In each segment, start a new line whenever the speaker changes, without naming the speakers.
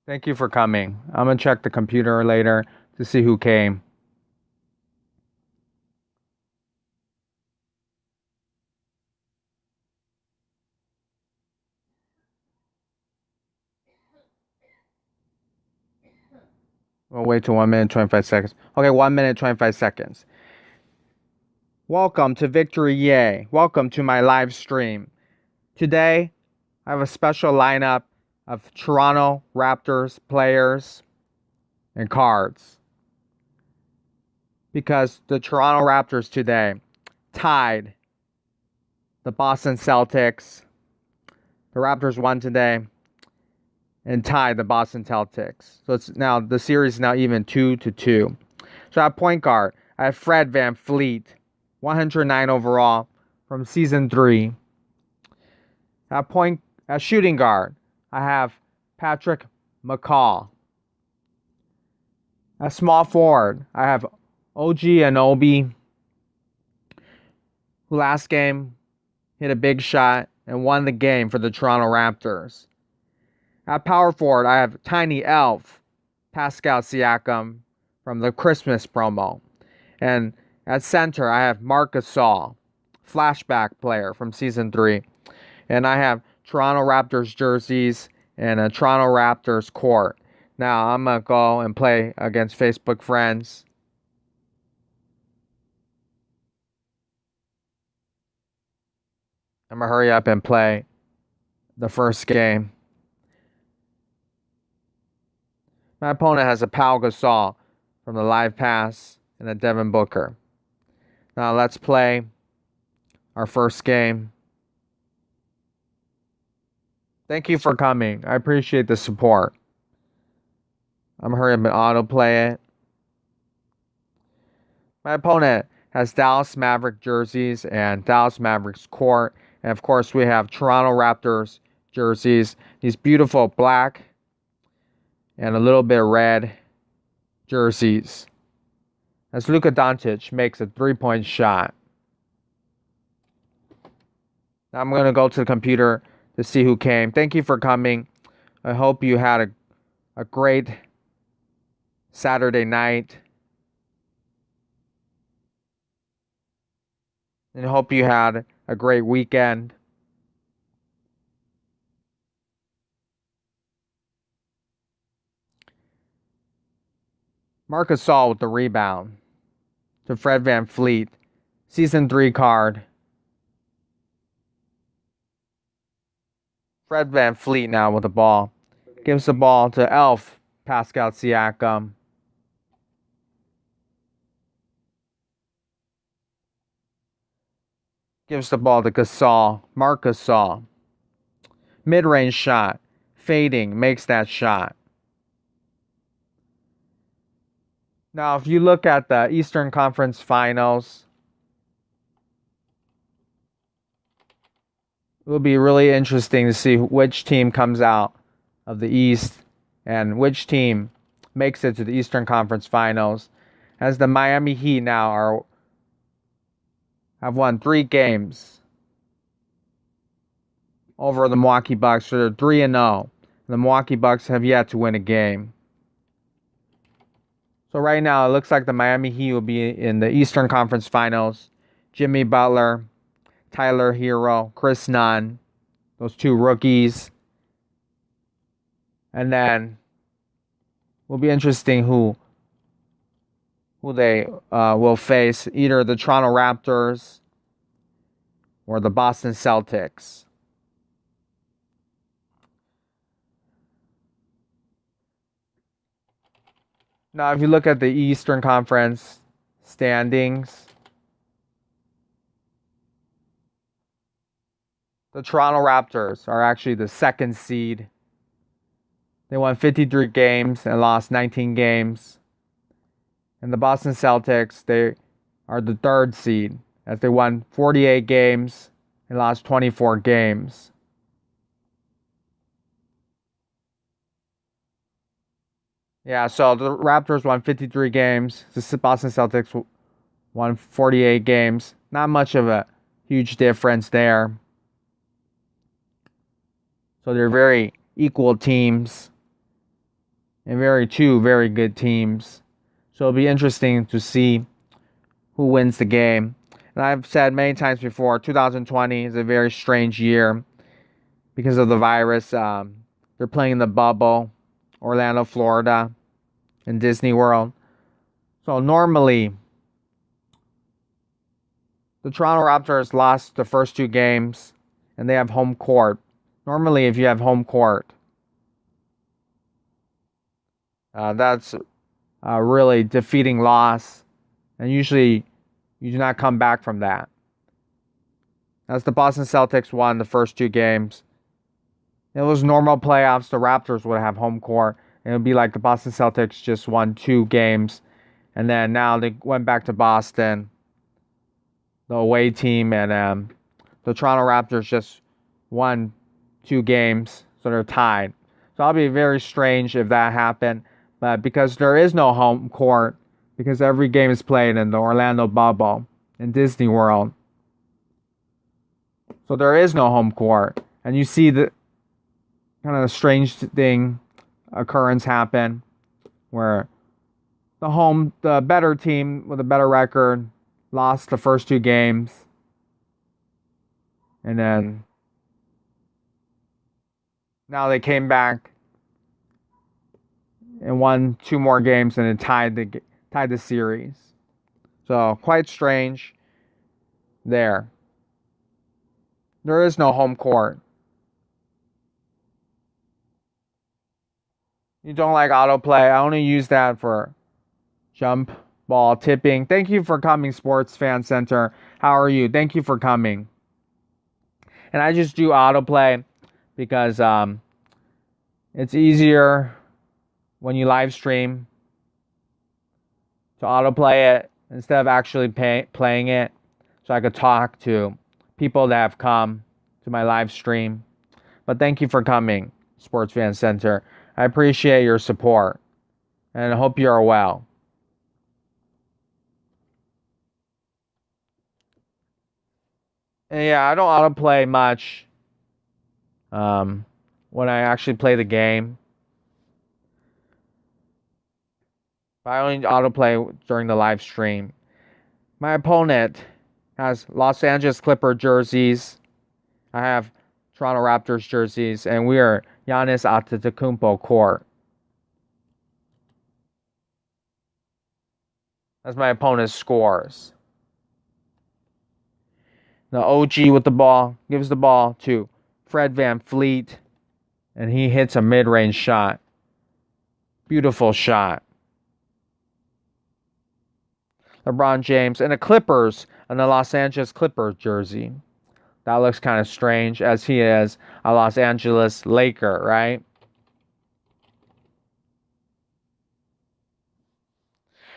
Thank you for coming. I'm gonna check the computer later to see who came. We'll wait till 1 minute, 25 seconds. Okay, 1 minute, 25 seconds. Welcome to Victory Yay. Welcome to my live stream. Today, I have a special lineup of Toronto Raptors players and cards. Because the Toronto Raptors today tied the Boston Celtics. The Raptors won today and tied the Boston Celtics. So the series is now even 2-2. So at point guard, I have Fred VanVleet, 109 overall from season 3. At shooting guard, I have Patrick McCall. At small forward, I have OG Anunoby, who last game hit a big shot and won the game for the Toronto Raptors. At power forward, I have Tiny Elf, Pascal Siakam from the Christmas promo. And at center, I have Marc Gasol, flashback player from season 3. And I have Toronto Raptors jerseys and a Toronto Raptors court. Now I'm going to go and play against Facebook friends. I'm going to hurry up and play the first game. My opponent has a Pau Gasol from the live pass and a Devin Booker. Now let's play our first game. Thank you for coming. I appreciate the support. I'm hurry up and autoplay it. My opponent has Dallas Maverick jerseys and Dallas Mavericks court. And of course, we have Toronto Raptors jerseys. These beautiful black and a little bit red jerseys. As Luka Doncic makes a 3-point shot. Now I'm going to go to the computer to see who came. Thank you for coming. I hope you had a great Saturday night. And I hope you had a great weekend. Marc Gasol with the rebound to Fred VanVleet. Season 3 card. Fred VanVleet now with the ball. Gives the ball to Elf, Pascal Siakam. Gives the ball to Gasol, Marc Gasol. Mid-range shot. Fading, makes that shot. Now, if you look at the Eastern Conference Finals, it will be really interesting to see which team comes out of the East and which team makes it to the Eastern Conference Finals, as the Miami Heat now have won 3 games over the Milwaukee Bucks. So they're 3-0. The Milwaukee Bucks have yet to win a game. So right now, it looks like the Miami Heat will be in the Eastern Conference Finals. Jimmy Butler, Tyler Hero, Chris Nunn, those 2 rookies. And then will be interesting who they will face, either the Toronto Raptors or the Boston Celtics. Now, if you look at the Eastern Conference standings, the Toronto Raptors are actually the 2nd seed. They won 53 games and lost 19 games. And the Boston Celtics, they are the 3rd seed, as they won 48 games and lost 24 games. Yeah, so the Raptors won 53 games. The Boston Celtics won 48 games. Not much of a huge difference there. So they're very equal teams. and two very good teams. So it'll be interesting to see who wins the game. And I've said many times before, 2020 is a very strange year because of the virus. They're playing in the bubble, Orlando, Florida, in Disney World. So normally, the Toronto Raptors lost the first two games, and they have home court. Normally, if you have home court, that's a really defeating loss, and usually you do not come back from that. As the Boston Celtics won the first two games, it was normal playoffs. The Raptors would have home court, and it would be like the Boston Celtics just won two games, and then now they went back to Boston, the away team, and the Toronto Raptors just won two games, so they're tied. So that'll be very strange if that happened. But because there is no home court, because every game is played in the Orlando bubble in Disney World, so there is no home court, and you see the kind of a strange occurrence happen where the better team with a better record lost the first two games, and then now they came back and won two more games and it tied the series. So quite strange there. There is no home court. You don't like autoplay. I only use that for jump ball tipping. Thank you for coming, Sports Fan Center. How are you? Thank you for coming. And I just do autoplay because it's easier when you live stream to autoplay it instead of actually playing it, so I could talk to people that have come to my live stream. But thank you for coming, Sports Fan Center. I appreciate your support, and I hope you are well. And yeah, I don't autoplay much when I actually play the game. I only autoplay during the live stream. My opponent has Los Angeles Clipper jerseys. I have Toronto Raptors jerseys, and we are Giannis Antetokounmpo court. That's my opponent's scores. The OG with the ball gives the ball to Fred VanVleet, and he hits a mid-range shot. Beautiful shot. LeBron James and the Clippers and the Los Angeles Clippers jersey. That looks kind of strange, as he is a Los Angeles Laker, right?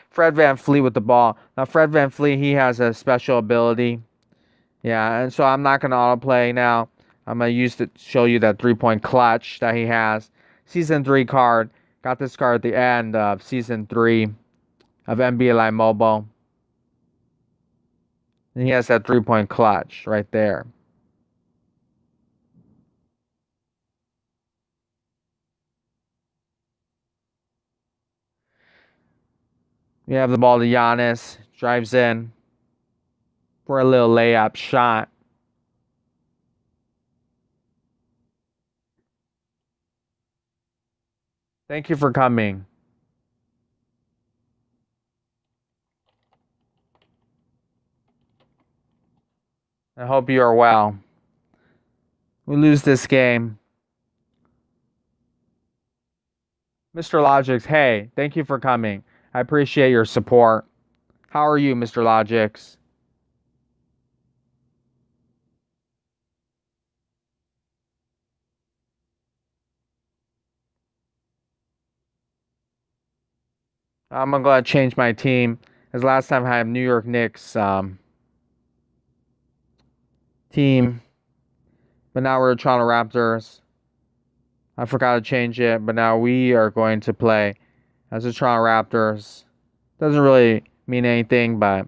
Fred VanVleet with the ball. Now, Fred VanVleet, he has a special ability. Yeah, and so I'm not going to autoplay now. I'm going to use to show you that three-point clutch that he has. Season 3 card. Got this card at the end of Season 3 of NBA Live Mobile. And he has that three-point clutch right there. We have the ball to Giannis. Drives in for a little layup shot. Thank you for coming. I hope you are well. We lose this game. Mr. Logix, hey, thank you for coming. I appreciate your support. How are you, Mr. Logix? I'm going to change my team. As last time I had New York Knicks team. But now we're the Toronto Raptors. I forgot to change it, but now we are going to play as the Toronto Raptors. Doesn't really mean anything, but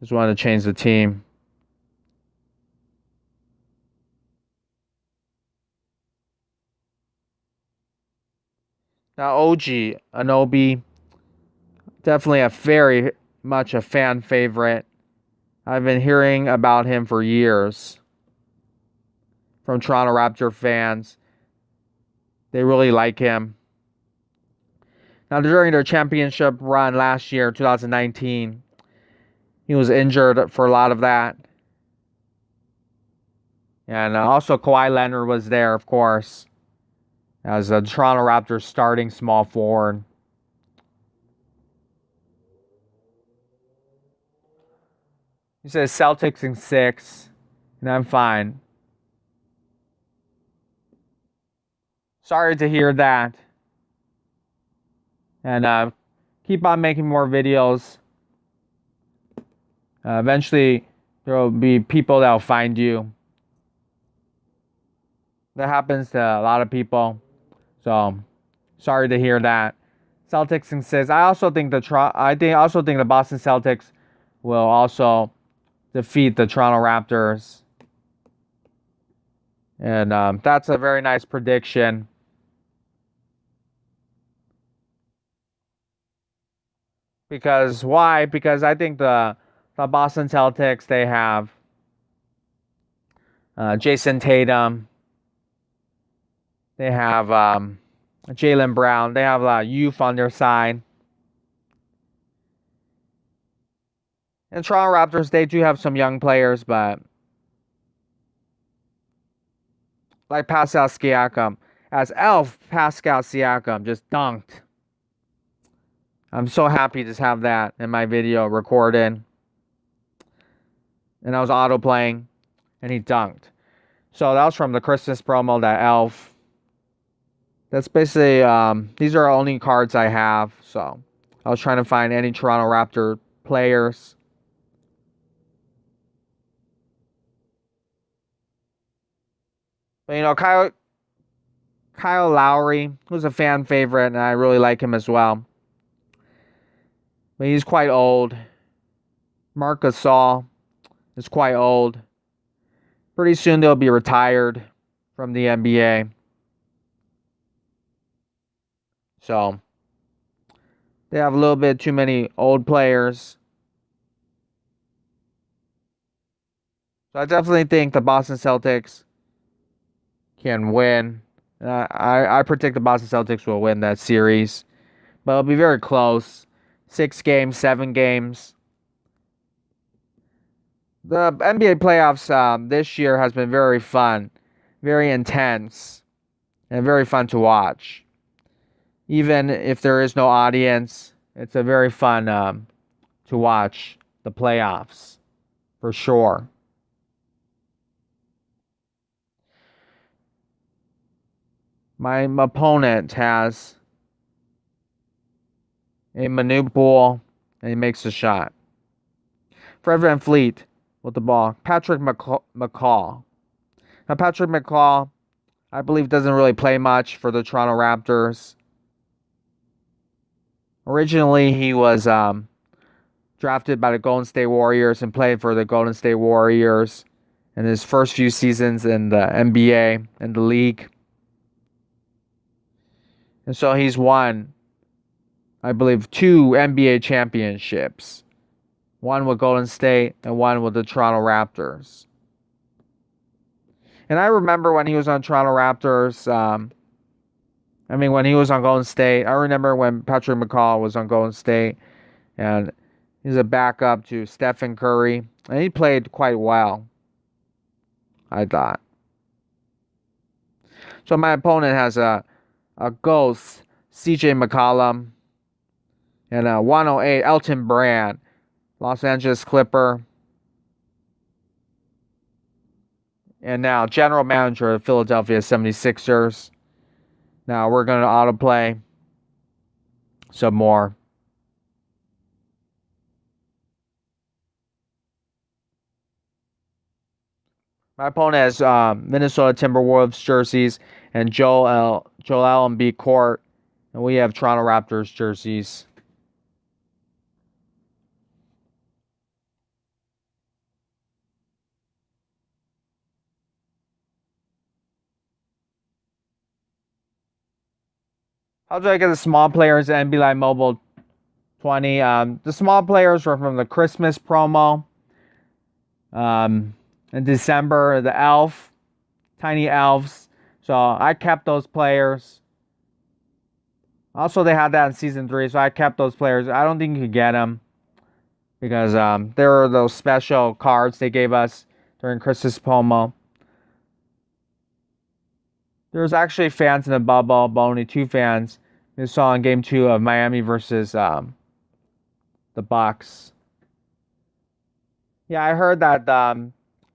just wanted to change the team. Now, OG Anobi, definitely a very much a fan favorite. I've been hearing about him for years from Toronto Raptor fans. They really like him. Now, during their championship run last year, 2019, he was injured for a lot of that. And also Kawhi Leonard was there, of course, as a Toronto Raptors starting small forward. He says Celtics in 6, and I'm fine. Sorry to hear that. And keep on making more videos. Eventually, there will be people that will find you. That happens to a lot of people. So, sorry to hear that. Celtics in 6. I also think the Boston Celtics will also defeat the Toronto Raptors. And that's a very nice prediction. Because why? Because I think the Boston Celtics, they have Jason Tatum. They have Jaylen Brown. They have a lot of youth on their side. And Toronto Raptors, they do have some young players, but like Pascal Siakam, as Elf Pascal Siakam just dunked. I'm so happy to have that in my video recorded. And I was auto playing, and he dunked. So that was from the Christmas promo, that Elf. That's basically, these are only cards I have. So I was trying to find any Toronto Raptor players. But, you know, Kyle Lowry was a fan favorite, and I really like him as well. But he's quite old. Marc Gasol is quite old. Pretty soon they'll be retired from the NBA. So they have a little bit too many old players. So I definitely think the Boston Celtics can win. I predict the Boston Celtics will win that series. But it'll be very close. 6 games, 7 games. The NBA playoffs this year has been very fun, very intense, and very fun to watch. Even if there is no audience, it's a very fun to watch the playoffs, for sure. My opponent has a Manute Bol, and he makes a shot. Fred VanVleet with the ball. Patrick McCaw. Now, Patrick McCaw, I believe, doesn't really play much for the Toronto Raptors. Originally, he was drafted by the Golden State Warriors and played for the Golden State Warriors in his first few seasons in the NBA and the league. And so he's won, I believe, 2 NBA championships. One with Golden State and one with the Toronto Raptors. And I remember when he was on Toronto Raptors, when he was on Golden State, I remember when Patrick McCaw was on Golden State, and he's a backup to Stephen Curry, and he played quite well, I thought. So my opponent has a Ghost, CJ McCollum, and a 108 Elton Brand, Los Angeles Clipper, and now general manager of Philadelphia 76ers. Now we're going to autoplay some more. My opponent has Minnesota Timberwolves jerseys and Joel Embiid court, and we have Toronto Raptors jerseys. How do I get the small players in NBA Live Mobile 20? The small players were from the Christmas promo. In December, the tiny elves. So I kept those players. Also, they had that in season 3, so I kept those players. I don't think you could get them because there were those special cards they gave us during Christmas promo. There was actually fans in the bubble, but only 2 fans. We saw in Game 2 of Miami versus the Bucks. Yeah, I heard that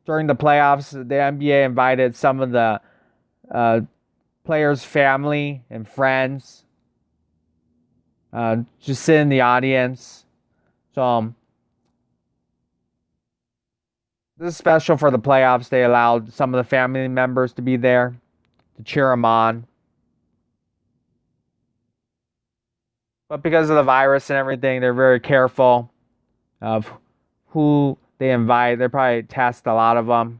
during the playoffs, the NBA invited some of the players' family and friends just sit in the audience. So this is special for the playoffs. They allowed some of the family members to be there to cheer them on. But because of the virus and everything, they're very careful of who they invite. They probably test a lot of them.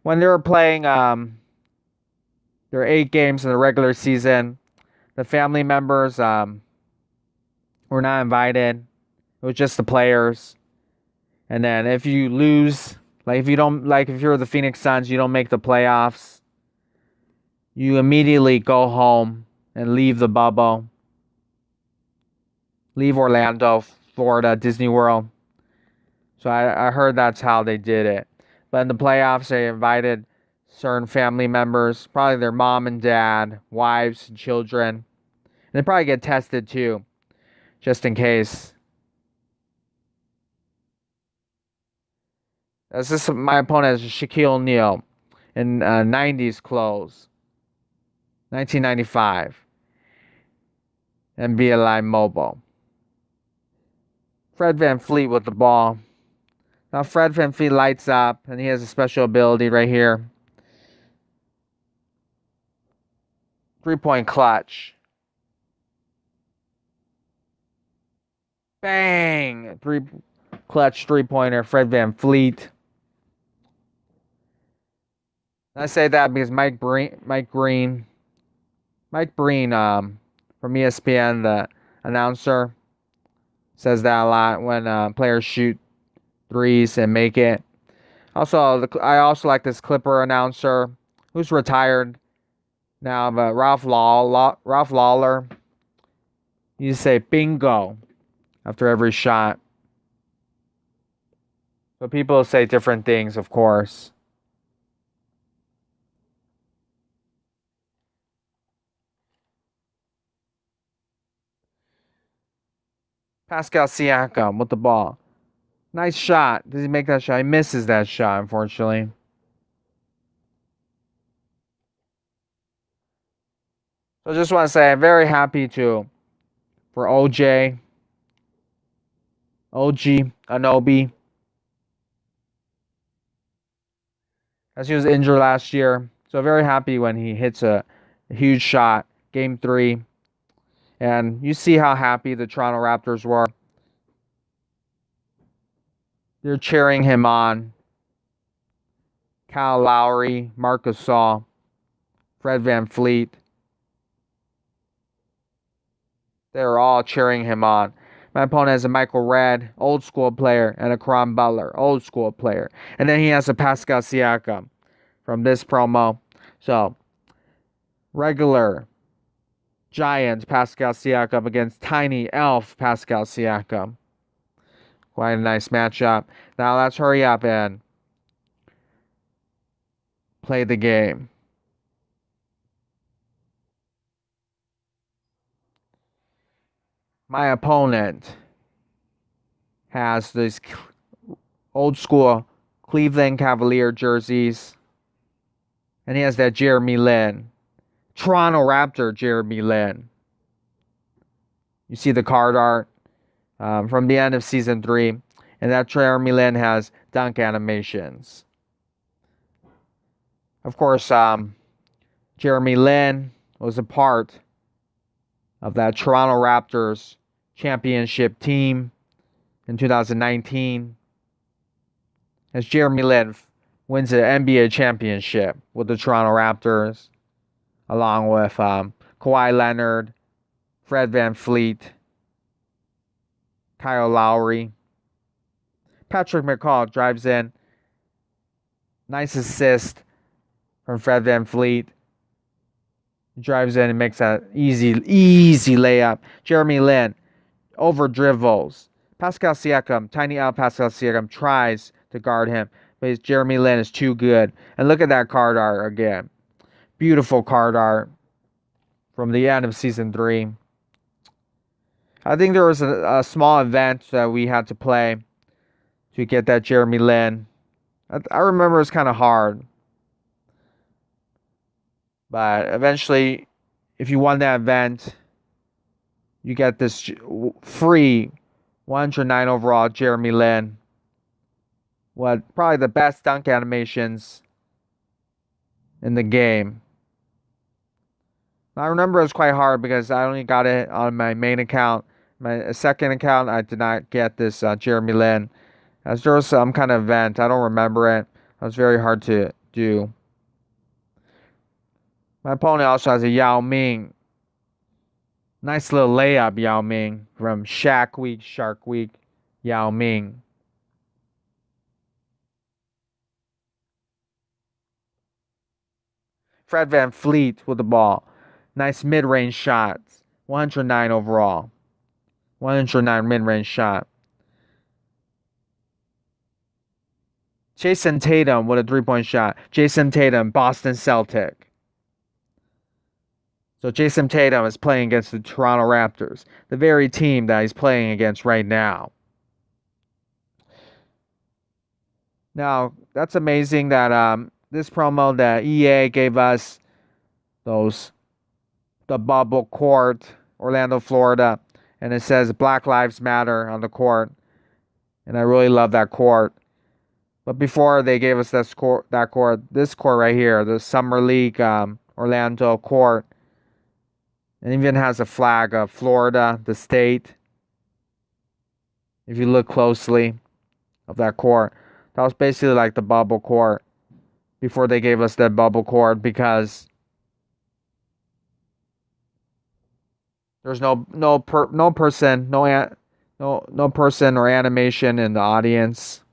When they were playing their 8 games in the regular season, the family members were not invited. It was just the players. And then if you lose, if you're the Phoenix Suns, you don't make the playoffs, you immediately go home and leave the bubble. Leave Orlando, Florida, Disney World. So I heard that's how they did it. But in the playoffs, they invited certain family members, probably their mom and dad, wives and children. And they probably get tested too, just in case. My opponent is Shaquille O'Neal in 90s clothes. 1995. NBA Live Mobile. Fred VanVleet with the ball. Now Fred VanVleet lights up, and he has a special ability right here. 3-point clutch. Bang! Clutch 3-pointer, Fred VanVleet. I say that because Mike Breen from ESPN, the announcer, says that a lot when players shoot threes and make it. Also, I also like this Clipper announcer who's retired now, but Ralph Lawler. You say bingo after every shot. But people say different things, of course. Pascal Siakam with the ball. Nice shot. Does he make that shot? He misses that shot, unfortunately. So I just want to say I'm very happy for OG Anunoby, as he was injured last year. So very happy when he hits a huge shot, Game 3. And you see how happy the Toronto Raptors were. They're cheering him on. Kyle Lowry, Marc Gasol, Fred VanVleet. They're all cheering him on. My opponent has a Michael Redd, old school player, and a Caron Butler, old school player. And then he has a Pascal Siakam from this promo. So, regular Giants Pascal Siakam against tiny elf Pascal Siakam. Quite a nice matchup. Now let's hurry up and play the game. My opponent has these old school Cleveland Cavalier jerseys. And he has that Jeremy Lin. Toronto Raptor Jeremy Lin. You see the card art from the end of Season 3. And that Jeremy Lin has dunk animations. Of course, Jeremy Lin was a part of that Toronto Raptors championship team in 2019. As Jeremy Lin wins the NBA championship with the Toronto Raptors, along with Kawhi Leonard, Fred VanVleet, Kyle Lowry. Patrick McCall drives in. Nice assist from Fred VanVleet. Drives in and makes that easy layup. Jeremy Lin over dribbles. Pascal Siakam, tiny out Pascal Siakam tries to guard him, but Jeremy Lin is too good. And look at that card art again. Beautiful card art from the end of season 3. I think there was a small event that we had to play to get that Jeremy Lin. I remember it was kind of hard. But eventually, if you won that event, you get this free 109 overall Jeremy Lin. Probably the best dunk animations in the game. I remember it was quite hard because I only got it on my main account. My second account, I did not get this Jeremy Lin. As there was some kind of event, I don't remember it. It was very hard to do. My opponent also has a Yao Ming. Nice little layup, Yao Ming, from Shaq Week, Shark Week, Yao Ming. Fred VanVleet with the ball. Nice mid-range shots. 109 overall. 109 mid-range shot. Jason Tatum with a 3-point shot. Jason Tatum, Boston Celtic. So Jason Tatum is playing against the Toronto Raptors, the very team that he's playing against right now. Now, that's amazing that this promo that EA gave us, the bubble court, Orlando, Florida, and it says Black Lives Matter on the court. And I really love that court. But before they gave us this court right here, the Summer League Orlando court, and even has a flag of Florida, the state. If you look closely of that court, that was basically like the bubble court before they gave us that bubble court, because there's no person or animation in the audience.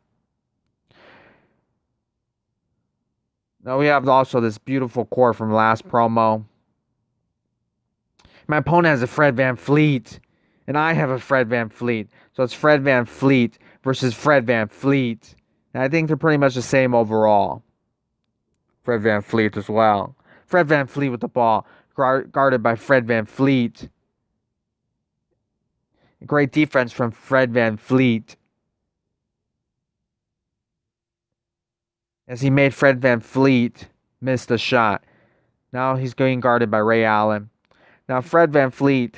Now we have also this beautiful court from last promo. My opponent has a Fred VanVleet, and I have a Fred VanVleet. So it's Fred VanVleet versus Fred VanVleet. And I think they're pretty much the same overall. Fred VanVleet as well. Fred VanVleet with the ball, guarded by Fred VanVleet. Great defense from Fred VanVleet, as he made Fred VanVleet miss the shot. Now he's getting guarded by Ray Allen. Now Fred VanVleet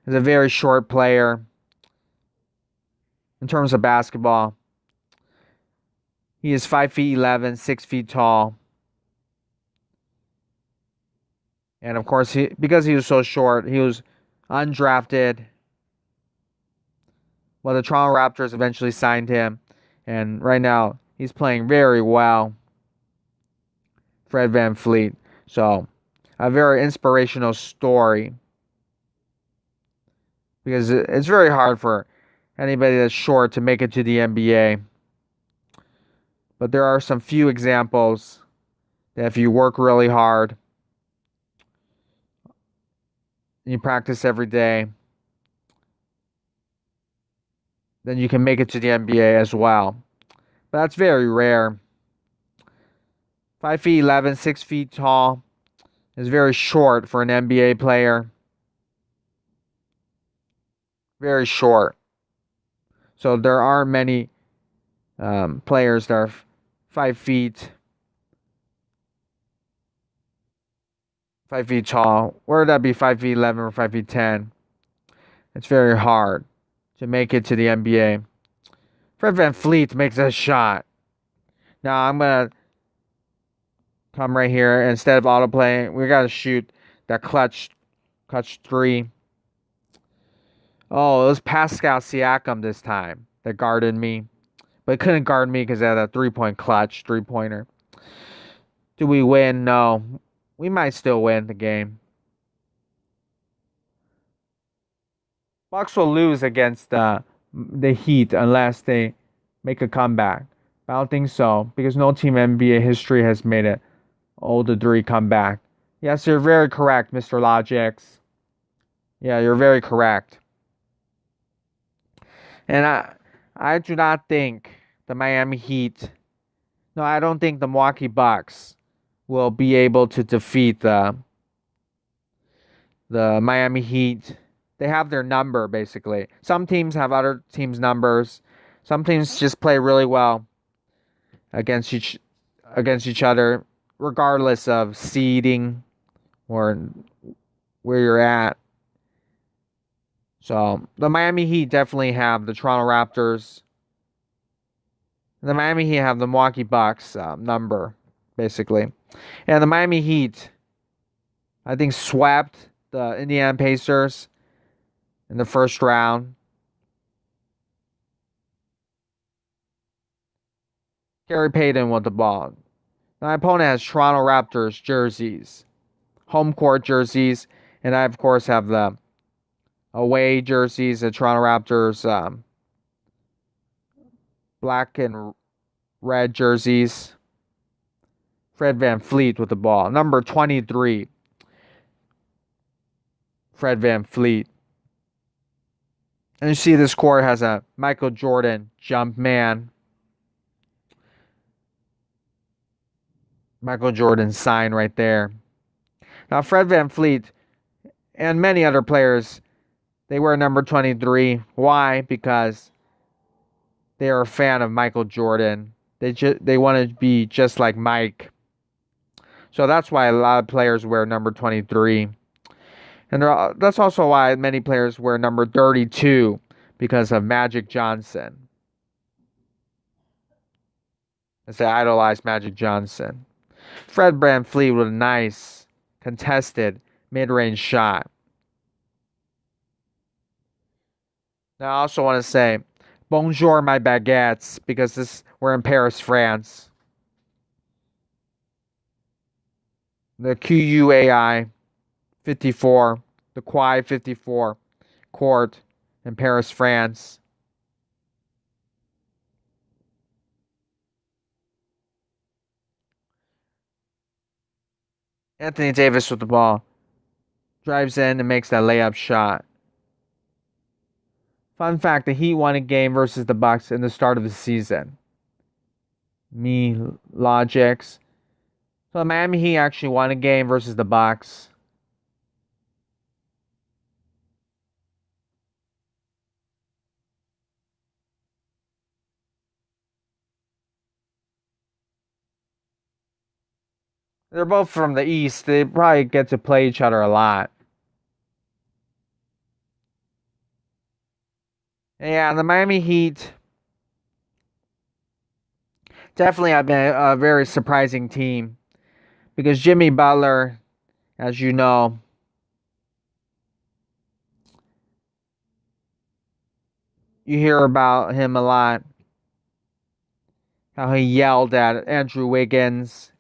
is a very short player in terms of basketball. He is 5'11", 6 feet tall. And of course, because he was so short, he was undrafted. Well, the Toronto Raptors eventually signed him. And right now, he's playing very well. Fred VanVleet. So, a very inspirational story. Because it's very hard for anybody that's short to make it to the NBA. But there are some few examples that if you work really hard, you practice every day, then you can make it to the NBA as well. But that's very rare. 5'11", 6 feet tall is very short for an NBA player. Very short. So there aren't many players that are 5 feet tall. Whether that be 5'11" or 5'10", it's very hard to make it to the NBA. Fred VanVleet makes a shot. Now I'm gonna come right here. Instead of autoplaying, we gotta shoot that clutch three. Oh, it was Pascal Siakam this time that guarded me, but couldn't guard me because I had a 3-point clutch 3-pointer. Do we win? No. We might still win the game. Bucks will lose against the Heat unless they make a comeback. But I don't think so because no team in NBA history has made it 0-3 comeback. Yes, you're very correct, Mr. Logics. Yeah, you're very correct. And I do not think the Miami Heat. No, I don't think the Milwaukee Bucks will be able to defeat the Miami Heat. They have their number basically. Some teams have other teams' numbers. Some teams just play really well against each other, regardless of seeding or where you're at. So the Miami Heat definitely have the Toronto Raptors. The Miami Heat have the Milwaukee Bucks number, basically. And the Miami Heat, I think, swept the Indiana Pacers in the first round. Gary Payton with the ball. My opponent has Toronto Raptors jerseys, home court jerseys, and I, of course, have the away jerseys, the Toronto Raptors black and red jerseys. Fred VanVleet with the ball. Number 23. Fred VanVleet. And you see this court has a Michael Jordan jump man. Michael Jordan sign right there. Now Fred VanVleet and many other players, they wear number 23. Why? Because they are a fan of Michael Jordan. They want to be just like Mike. So that's why a lot of players wear number 23. And that's also why many players wear number 32 because of Magic Johnson. As they idolize Magic Johnson. Fred VanVleet with a nice contested mid-range shot. Now I also want to say bonjour my baguettes because we're in Paris, France. The QUAI 54, the Quai 54 court in Paris, France. Anthony Davis with the ball. Drives in and makes that layup shot. Fun fact, the Heat won a game versus the Bucks in the start of the season. Me logics. So the Miami Heat actually won a game versus the Bucks. They're both from the East. They probably get to play each other a lot. Yeah, the Miami Heat definitely have been a very surprising team because Jimmy Butler, as you know, you hear about him a lot. How he yelled at Andrew Wiggins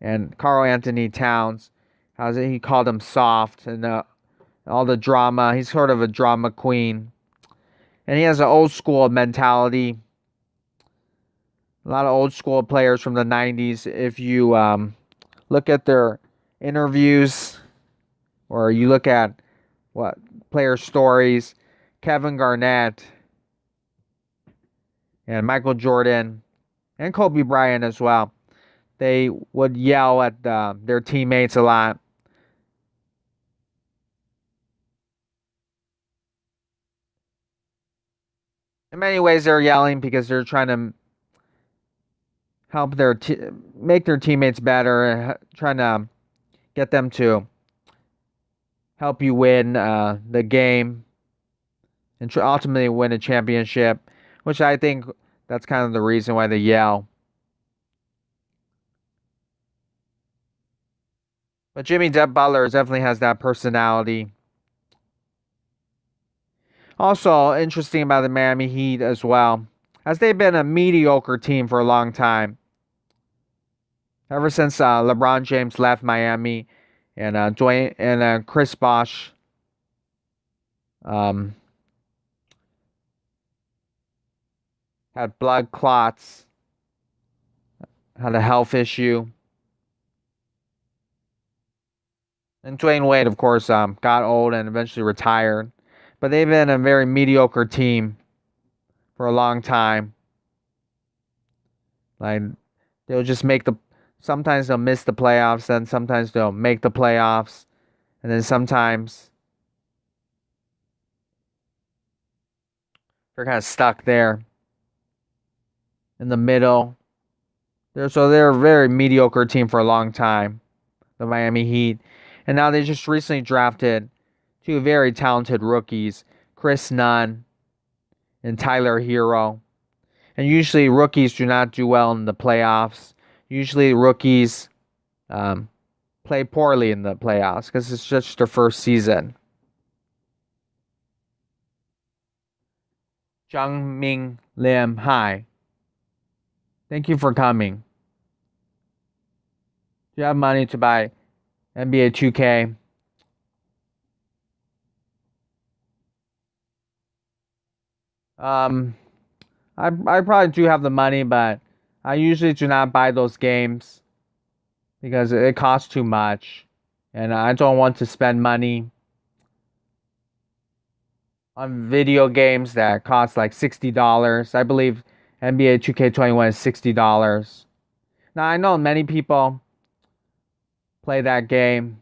and Karl Anthony Towns. How he called him soft and all the drama. He's sort of a drama queen. And he has an old school mentality. A lot of old school players from the 90s. If you look at their interviews or you look at what player stories, Kevin Garnett and Michael Jordan and Kobe Bryant as well, they would yell at their teammates a lot. In many ways, they're yelling because they're trying to help make their teammates better, trying to get them to help you win the game and ultimately win a championship, which I think that's kind of the reason why they yell. But Jimmy Butler definitely has that personality. Also, interesting about the Miami Heat as well, as they've been a mediocre team for a long time. Ever since LeBron James left Miami and Chris Bosh had blood clots, had a health issue. And Dwayne Wade, of course, got old and eventually retired. But they've been a very mediocre team for a long time. Like they'll just make the sometimes they'll miss the playoffs, then sometimes they'll make the playoffs, and then sometimes they're kind of stuck there in the middle. They're a very mediocre team for a long time, the Miami Heat. And now they just recently drafted two very talented rookies, Chris Nunn and Tyler Hero. And usually rookies do not do well in the playoffs. Usually rookies play poorly in the playoffs because it's just their first season. Jung Ming Lim, hi. Thank you for coming. Do you have money to buy NBA 2K? I probably do have the money, but I usually do not buy those games because it costs too much, and I don't want to spend money on video games that cost like $60. I believe NBA 2K21 is $60. Now I know many people play that game,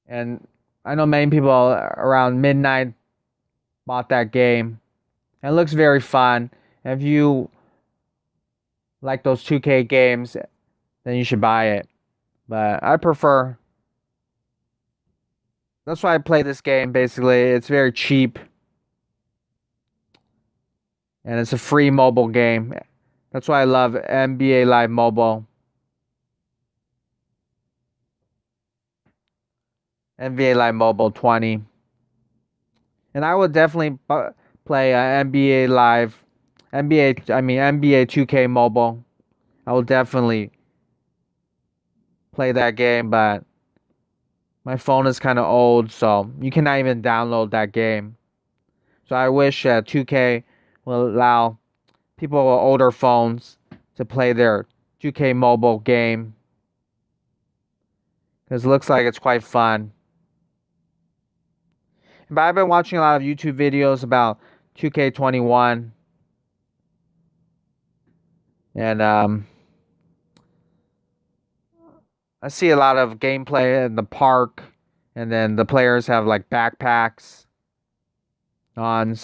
and I know many people around midnight bought that game. It looks very fun. If you like those 2K games, then you should buy it. But I prefer. That's why I play this game basically. It's very cheap. And it's a free mobile game. That's why I love NBA Live Mobile. NBA Live Mobile 20. And I would definitely play NBA Live, NBA 2K Mobile. I will definitely play that game, but my phone is kind of old, so you cannot even download that game. So I wish 2K will allow people with older phones to play their 2K Mobile game, because it looks like it's quite fun. But I've been watching a lot of YouTube videos about 2K21. And I see a lot of gameplay in the park. And then the players have like backpacks on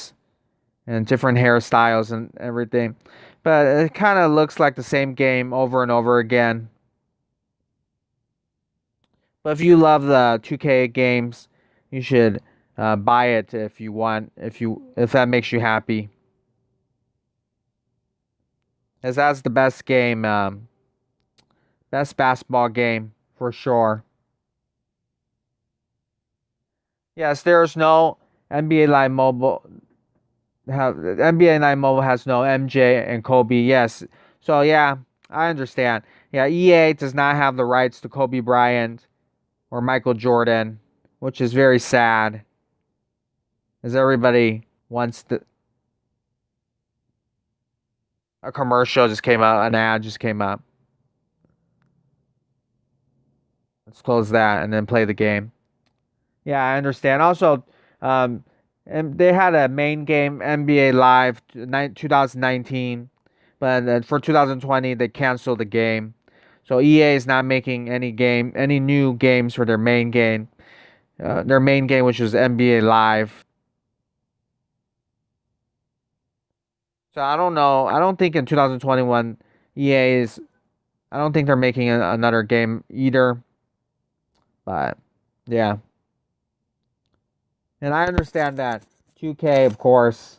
and different hairstyles and everything. But it kind of looks like the same game over and over again. But if you love the 2K games, you should buy it if you want, if that makes you happy. As that's the best game, best basketball game for sure. Yes, there's no NBA Live Mobile. NBA Live Mobile has no MJ and Kobe. Yes, so yeah, I understand. Yeah, EA does not have the rights to Kobe Bryant or Michael Jordan, which is very sad, as everybody wants to. A commercial just came out, an ad just came up. Let's close that and then play the game. Yeah, I understand. Also, and they had a main game, NBA Live 2019, but for 2020 they canceled the game. So EA is not making any new games for their main game. Their main game, which was NBA Live. So I don't know. I don't think in 2021 EA is. I don't think they're making another game either. But yeah. And I understand that 2K, of course,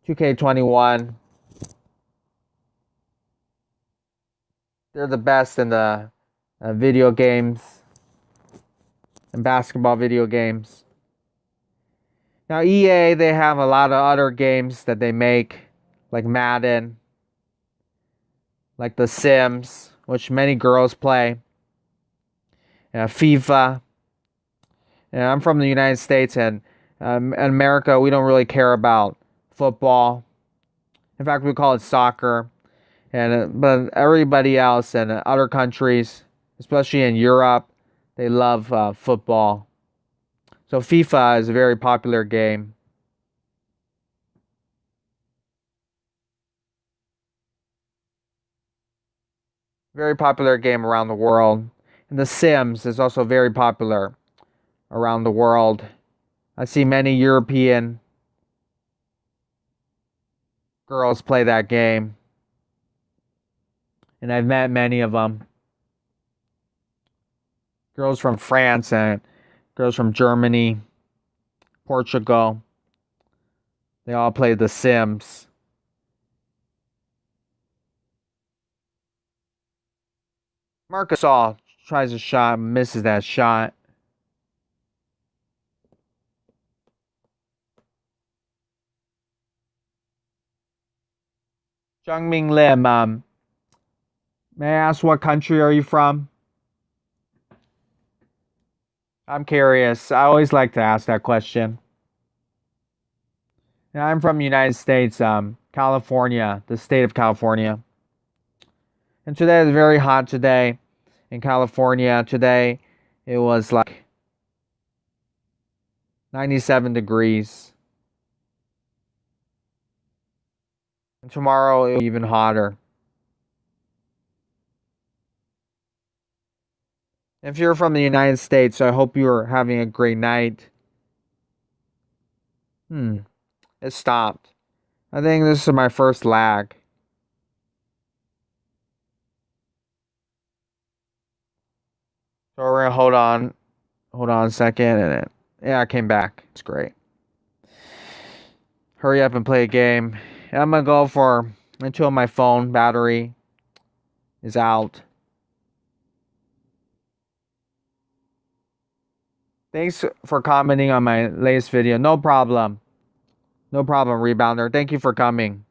2K21, they're the best in the video games and basketball video games. Now, EA, they have a lot of other games that they make, like Madden, like The Sims, which many girls play, FIFA. And I'm from the United States, and In America, we don't really care about football. In fact, we call it soccer. But everybody else in other countries, especially in Europe, they love football. So FIFA is a very popular game. Very popular game around the world. And The Sims is also very popular around the world. I see many European girls play that game. And I've met many of them. Girls from France and girls from Germany, Portugal. They all play The Sims. Marcus All tries a shot, misses that shot. Jungming Lim, may I ask what country are you from? I'm curious. I always like to ask that question. Yeah, I'm from the United States, California, the state of California. And today is very hot today in California. Today it was like 97 degrees. And tomorrow it'll be even hotter. If you're from the United States, I hope you're having a great night. It stopped. I think this is my first lag. So we're gonna hold on. Hold on a second, and yeah, I came back. It's great. Hurry up and play a game. And I'm gonna go for until my phone battery is out. Thanks for commenting on my latest video. No problem. No problem, Rebounder. Thank you for coming.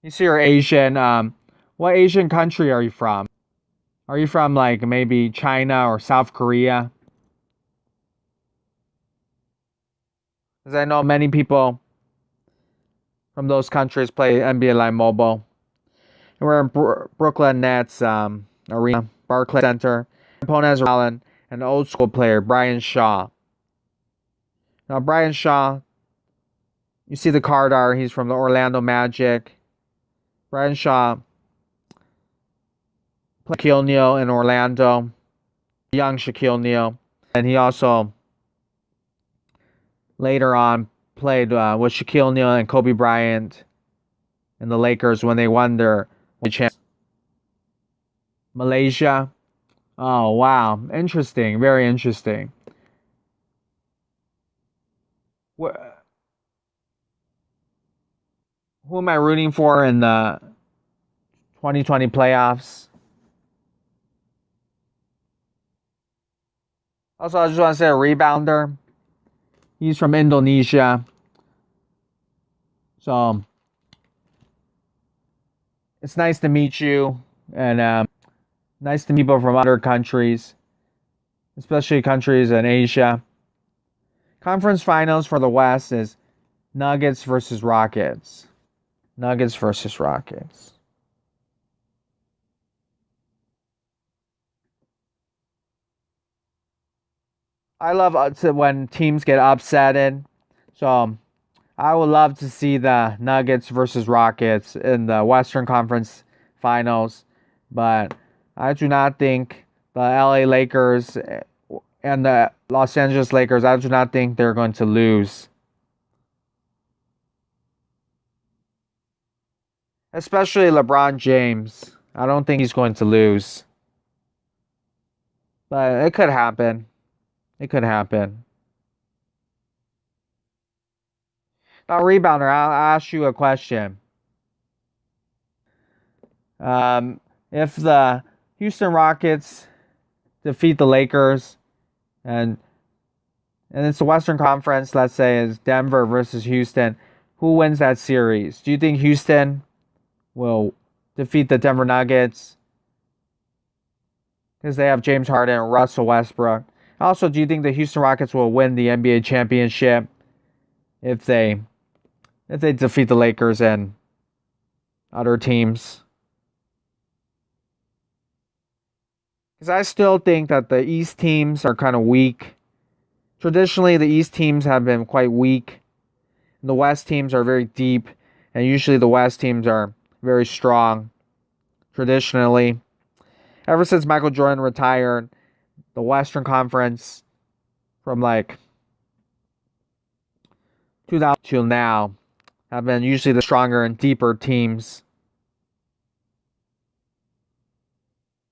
You see you're Asian. What Asian country are you from? Are you from like maybe China or South Korea? Because I know many people from those countries play NBA Live Mobile. And we're in Brooklyn Nets arena, Barclays Center. Opponent has Allen, an old school player, Brian Shaw. Now Brian Shaw, you see the card art. He's from the Orlando Magic. Brian Shaw played Shaquille O'Neal in Orlando, young Shaquille O'Neal, and he also later on played with Shaquille O'Neal and Kobe Bryant in the Lakers when they won their chance. Malaysia. Oh wow, interesting, very interesting. Who am I rooting for in the 2020 playoffs? Also, I just want to say a rebounder. He's from Indonesia. So, it's nice to meet you. And nice to meet people from other countries. Especially countries in Asia. Conference finals for the West is Nuggets versus Rockets. Nuggets versus Rockets. I love when teams get upsetted. So I would love to see the Nuggets versus Rockets in the Western Conference Finals. But I do not think the LA Lakers and the Los Angeles Lakers, I do not think they're going to lose. Especially LeBron James. I don't think he's going to lose. But it could happen. It could happen. Now, rebounder, I'll ask you a question. If the Houston Rockets defeat the Lakers, and it's the Western Conference, let's say it's Denver versus Houston, who wins that series? Do you think Houston will defeat the Denver Nuggets? because they have James Harden and Russell Westbrook. Also, do you think the Houston Rockets will win the NBA championship if they defeat the Lakers and other teams? Because I still think that the East teams are kind of weak. Traditionally, the East teams have been quite weak. The West teams are very deep, and usually the West teams are very strong. Traditionally, ever since Michael Jordan retired, the Western Conference from like 2000 till now have been usually the stronger and deeper teams.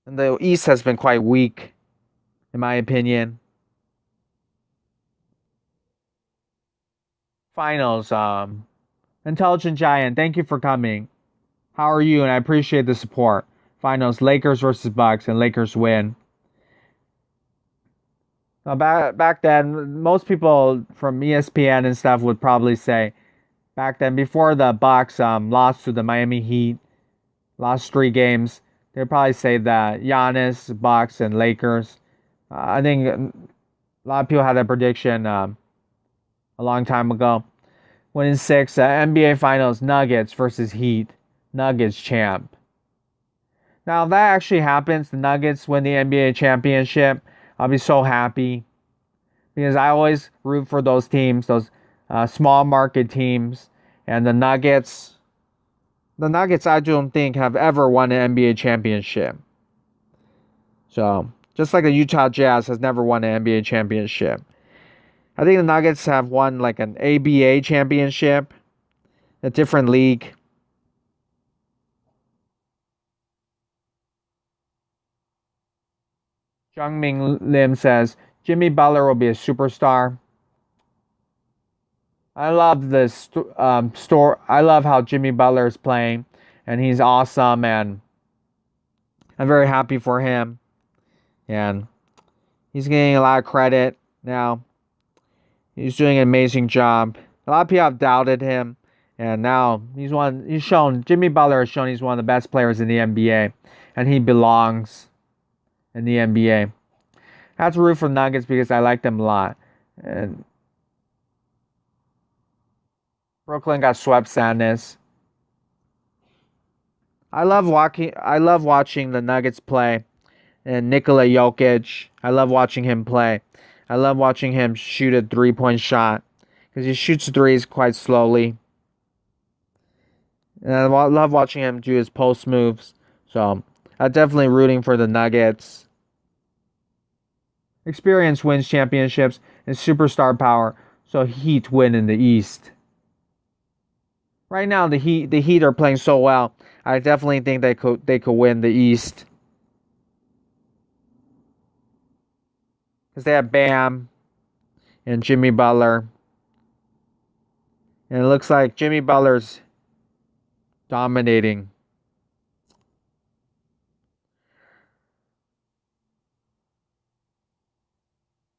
And the East has been quite weak, in my opinion. Finals, Intelligent Giant, thank you for coming. How are you? And I appreciate the support. Finals, Lakers versus Bucks, and Lakers win. Now, back then, most people from ESPN and stuff would probably say, back then, before the Bucks lost to the Miami Heat, lost 3 games, they'd probably say that Giannis, Bucks, and Lakers. I think a lot of people had that prediction a long time ago. Winning 6, NBA Finals, Nuggets versus Heat. Nuggets champ. Now, if that actually happens, the Nuggets win the NBA championship, I'll be so happy. Because I always root for those teams, those small market teams. And the Nuggets, I don't think have ever won an NBA championship. So, just like the Utah Jazz has never won an NBA championship. I think the Nuggets have won like an ABA championship, a different league. Jungming Lim says, Jimmy Butler will be a superstar. I love this I love how Jimmy Butler is playing, and he's awesome, and I'm very happy for him. And he's getting a lot of credit now. He's doing an amazing job. A lot of people have doubted him, and now Jimmy Butler has shown he's one of the best players in the NBA, and he belongs in the NBA. I have to root for Nuggets because I like them a lot. And Brooklyn got swept, sadness. I love watching the Nuggets play. And Nikola Jokic, I love watching him play. I love watching him shoot a 3-point shot because he shoots threes quite slowly. And I love watching him do his post moves. So I'm definitely rooting for the Nuggets. Experience wins championships and superstar power. So Heat win in the East. Right now, the Heat are playing so well. I definitely think they could win the East. Because they have Bam and Jimmy Butler. And it looks like Jimmy Butler's dominating.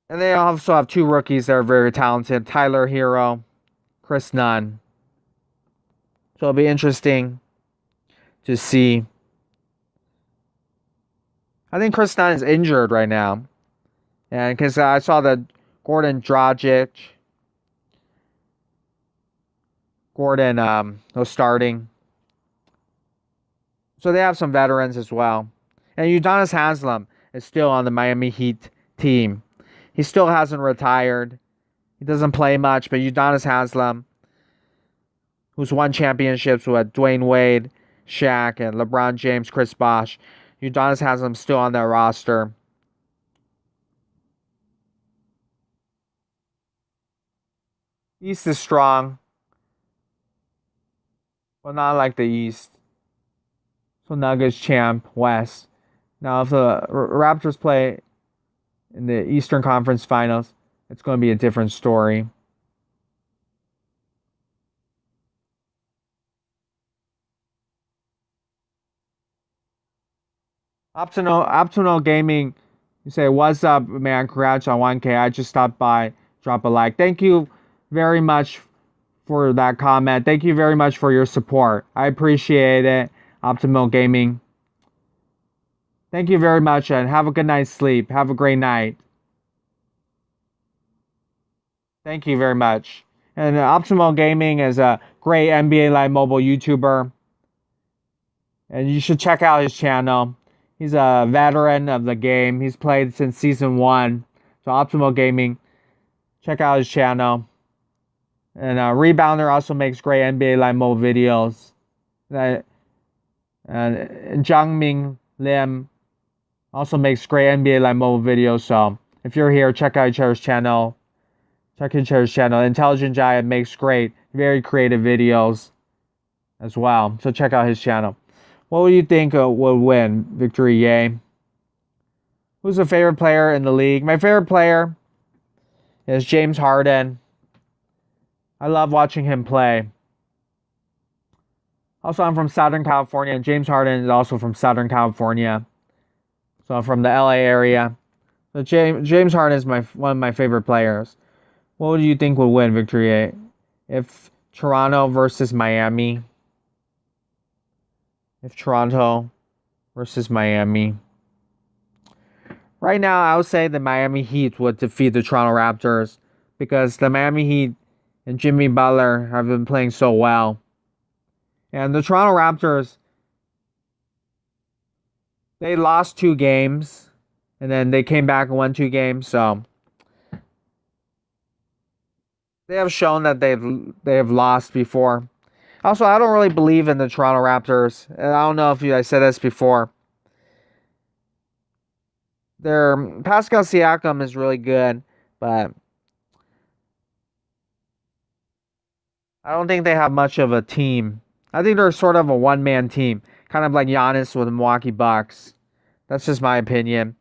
And they also have 2 rookies that are very talented. Tyler Hero, Chris Nunn. So it'll be interesting to see. I think Chris Nunn is injured right now. And because I saw that Gordon was starting. So they have some veterans as well. And Udonis Haslem is still on the Miami Heat team. He still hasn't retired. He doesn't play much, but Udonis Haslem, who's won championships with Dwayne Wade, Shaq, and LeBron James, Chris Bosh, Udonis Haslem's still on that roster. East is strong, but not like the East. So Nuggets champ, West. Now, if the Raptors play in the Eastern Conference Finals, it's going to be a different story. Optional Gaming, you say, what's up, man? Congrats on 1K. I just stopped by. Drop a like. Thank you very much for that comment. Thank you very much for your support. I appreciate it, Optimal Gaming. Thank you very much, and have a good night's sleep. Have a great night. Thank you very much. And Optimal Gaming is a great NBA Live mobile YouTuber, and you should check out his channel. He's a veteran of the game. He's played since season 1. So Optimal Gaming, check out his channel. And Rebounder also makes great NBA Live mobile videos. And Jiangming Lim also makes great NBA Live mobile videos. So if you're here, check out each other's channel. Check each other's channel. Intelligent Giant makes great, very creative videos as well. So check out his channel. What would you think would win? Victory, yay. Who's the favorite player in the league? My favorite player is James Harden. I love watching him play. Also, I'm from Southern California, and James Harden is also from Southern California. So from the LA area. So James Harden is one of my favorite players. What would you think would win, Victory? If Toronto versus Miami? If Toronto versus Miami? Right now, I would say the Miami Heat would defeat the Toronto Raptors because the Miami Heat and Jimmy Butler have been playing so well. And the Toronto Raptors, they lost 2 games, and then they came back and won 2 games. So they have shown that they have lost before. Also, I don't really believe in the Toronto Raptors. And I don't know if I said this before. Their Pascal Siakam is really good, but I don't think they have much of a team. I think they're sort of a one-man team, kind of like Giannis with the Milwaukee Bucks. That's just my opinion.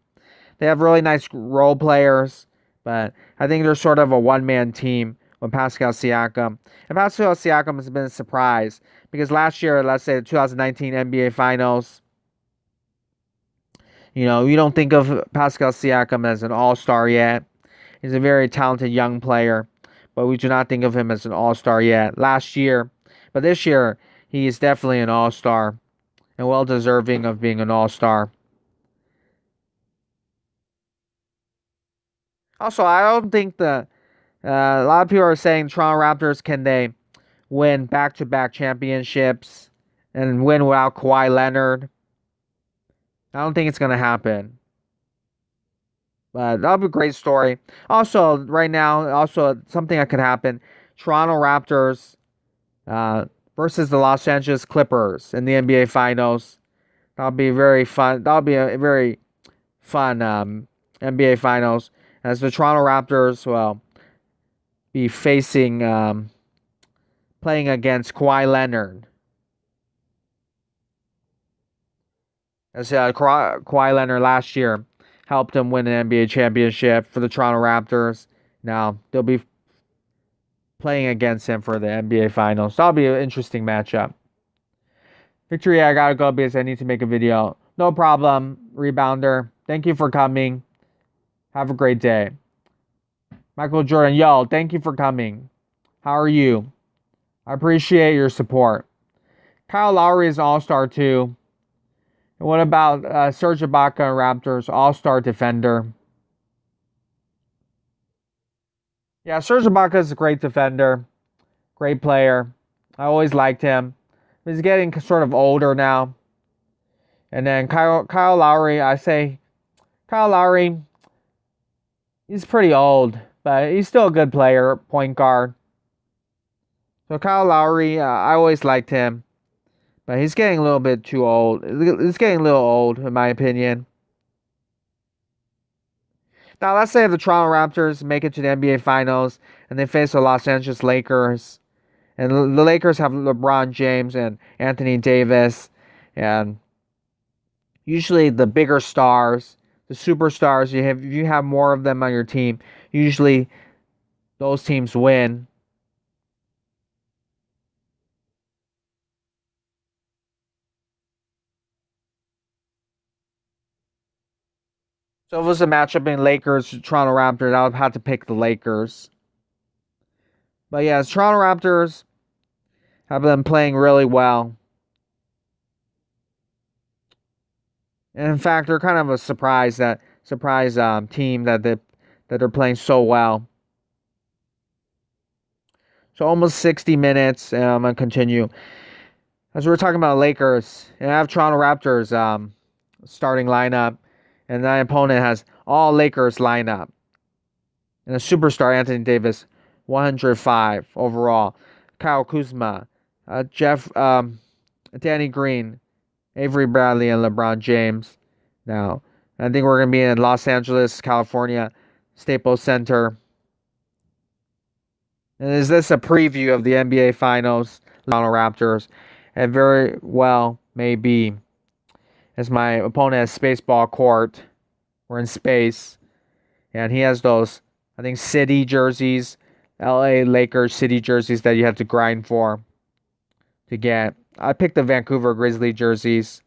They have really nice role players, but I think they're sort of a one-man team with Pascal Siakam. And Pascal Siakam has been a surprise because last year, let's say the 2019 NBA Finals, you don't think of Pascal Siakam as an all-star yet. He's a very talented young player, but we do not think of him as an all-star yet. Last year, but this year, he is definitely an all-star and well deserving of being an all-star. Also, I don't think a lot of people are saying Toronto Raptors, can they win back-to-back championships and win without Kawhi Leonard? I don't think it's going to happen. But that'll be a great story. Also, right now, something that could happen. Toronto Raptors versus the Los Angeles Clippers in the NBA Finals. That'll be very fun. That'll be a very fun NBA Finals. As the Toronto Raptors will be facing, playing against Kawhi Leonard. As Kawhi Leonard last year helped him win an NBA championship for the Toronto Raptors. Now they'll be playing against him for the NBA Finals. That'll be an interesting matchup. Victory, I gotta go because I need to make a video. No problem, Rebounder. Thank you for coming. Have a great day. Michael Jordan, yo, thank you for coming. How are you? I appreciate your support. Kyle Lowry is an all-star too. And what about Serge Ibaka, Raptors all-star defender? Yeah, Serge Ibaka is a great defender, great player. I always liked him. He's getting sort of older now. And then Kyle Lowry, I say Kyle Lowry, he's pretty old, but he's still a good player, point guard. So Kyle Lowry, I always liked him. But he's getting a little bit too old. He's getting a little old, in my opinion. Now, let's say if the Toronto Raptors make it to the NBA Finals and they face the Los Angeles Lakers. And the Lakers have LeBron James and Anthony Davis. And usually the bigger stars, the superstars, if you have more of them on your team, usually those teams win. So if it was a matchup in Lakers, Toronto Raptors, I would have to pick the Lakers. But yeah, Toronto Raptors have been playing really well. And in fact, they're kind of a surprise team that they're playing so well. So almost 60 minutes, and I'm gonna continue. As we were talking about Lakers, and I have Toronto Raptors starting lineup, and my opponent has all Lakers lineup. And a superstar, Anthony Davis, 105 overall. Kyle Kuzma, Danny Green, Avery Bradley, and LeBron James. Now, I think we're going to be in Los Angeles, California, Staples Center. And is this a preview of the NBA Finals? Toronto Raptors. It very well may be, as my opponent has Spaceball Court. We're in space. And he has those, I think, city jerseys, LA Lakers city jerseys that you have to grind for to get. I picked the Vancouver Grizzly jerseys,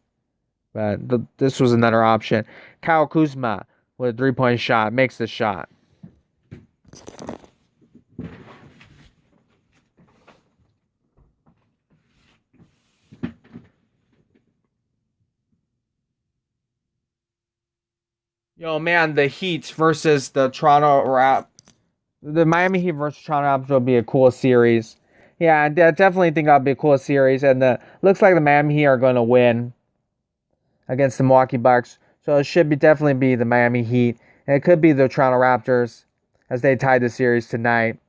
but this was another option. Kyle Kuzma with a 3-point shot makes the shot. Yo, man, the Heat versus the the Miami Heat versus Toronto Raptors will be a cool series. Yeah, I definitely think that'll be a cool series, and looks like the Miami Heat are going to win against the Milwaukee Bucks. So it should definitely be the Miami Heat, and it could be the Toronto Raptors as they tie the series tonight.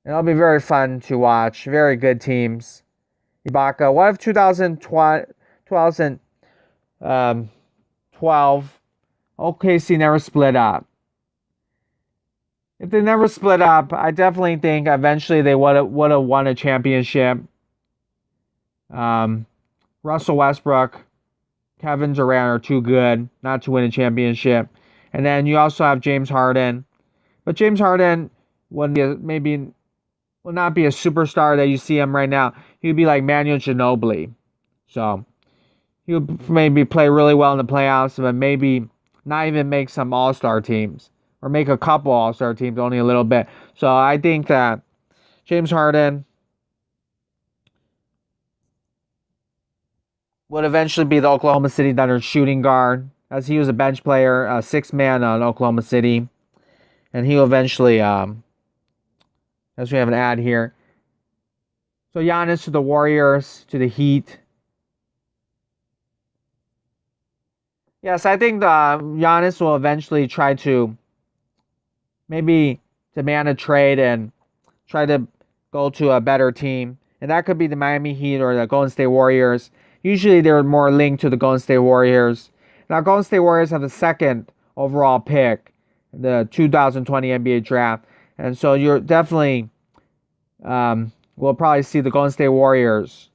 And it'll be very fun to watch. Very good teams. Ibaka, what if 2012 OKC never split up? If they never split up, I definitely think eventually they would have won a championship. Russell Westbrook, Kevin Durant are too good not to win a championship. And then you also have James Harden. But James Harden will not be a superstar that you see him right now. He would be like Manu Ginobili. So he would maybe play really well in the playoffs, but maybe not even make some all-star teams. Or make a couple all-star teams, only a little bit. So I think that James Harden would eventually be the Oklahoma City Thunder shooting guard, as he was a bench player, a six-man on Oklahoma City. And he'll eventually, as we have an ad here. So Giannis to the Warriors, to the Heat. Yes, I think Giannis will eventually try to maybe demand a trade and try to go to a better team. And that could be the Miami Heat or the Golden State Warriors. Usually they're more linked to the Golden State Warriors. Now, Golden State Warriors have the second overall pick in the 2020 NBA draft. And so you're definitely, we'll probably see the Golden State Warriors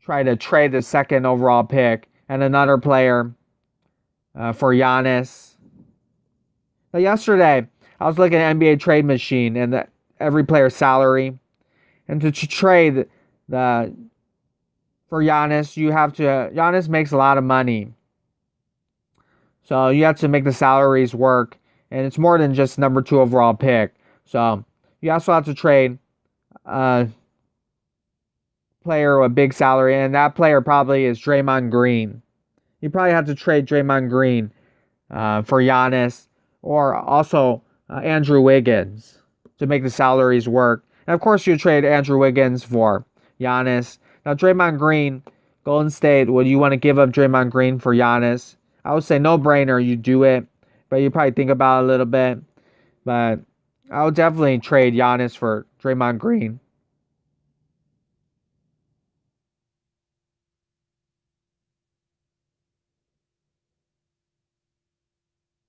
try to trade the second overall pick and another player for Giannis. Now, yesterday, I was looking at NBA Trade Machine and every player's salary. And to trade for Giannis, Giannis makes a lot of money. So you have to make the salaries work. And it's more than just number 2 overall pick. So you also have to trade a player with a big salary. And that player probably is Draymond Green. You probably have to trade Draymond Green for Giannis. Or also Andrew Wiggins to make the salaries work. And of course, you trade Andrew Wiggins for Giannis. Now, Draymond Green, Golden State, would you want to give up Draymond Green for Giannis? I would say no-brainer, you do it. But you probably think about it a little bit. But I would definitely trade Giannis for Draymond Green.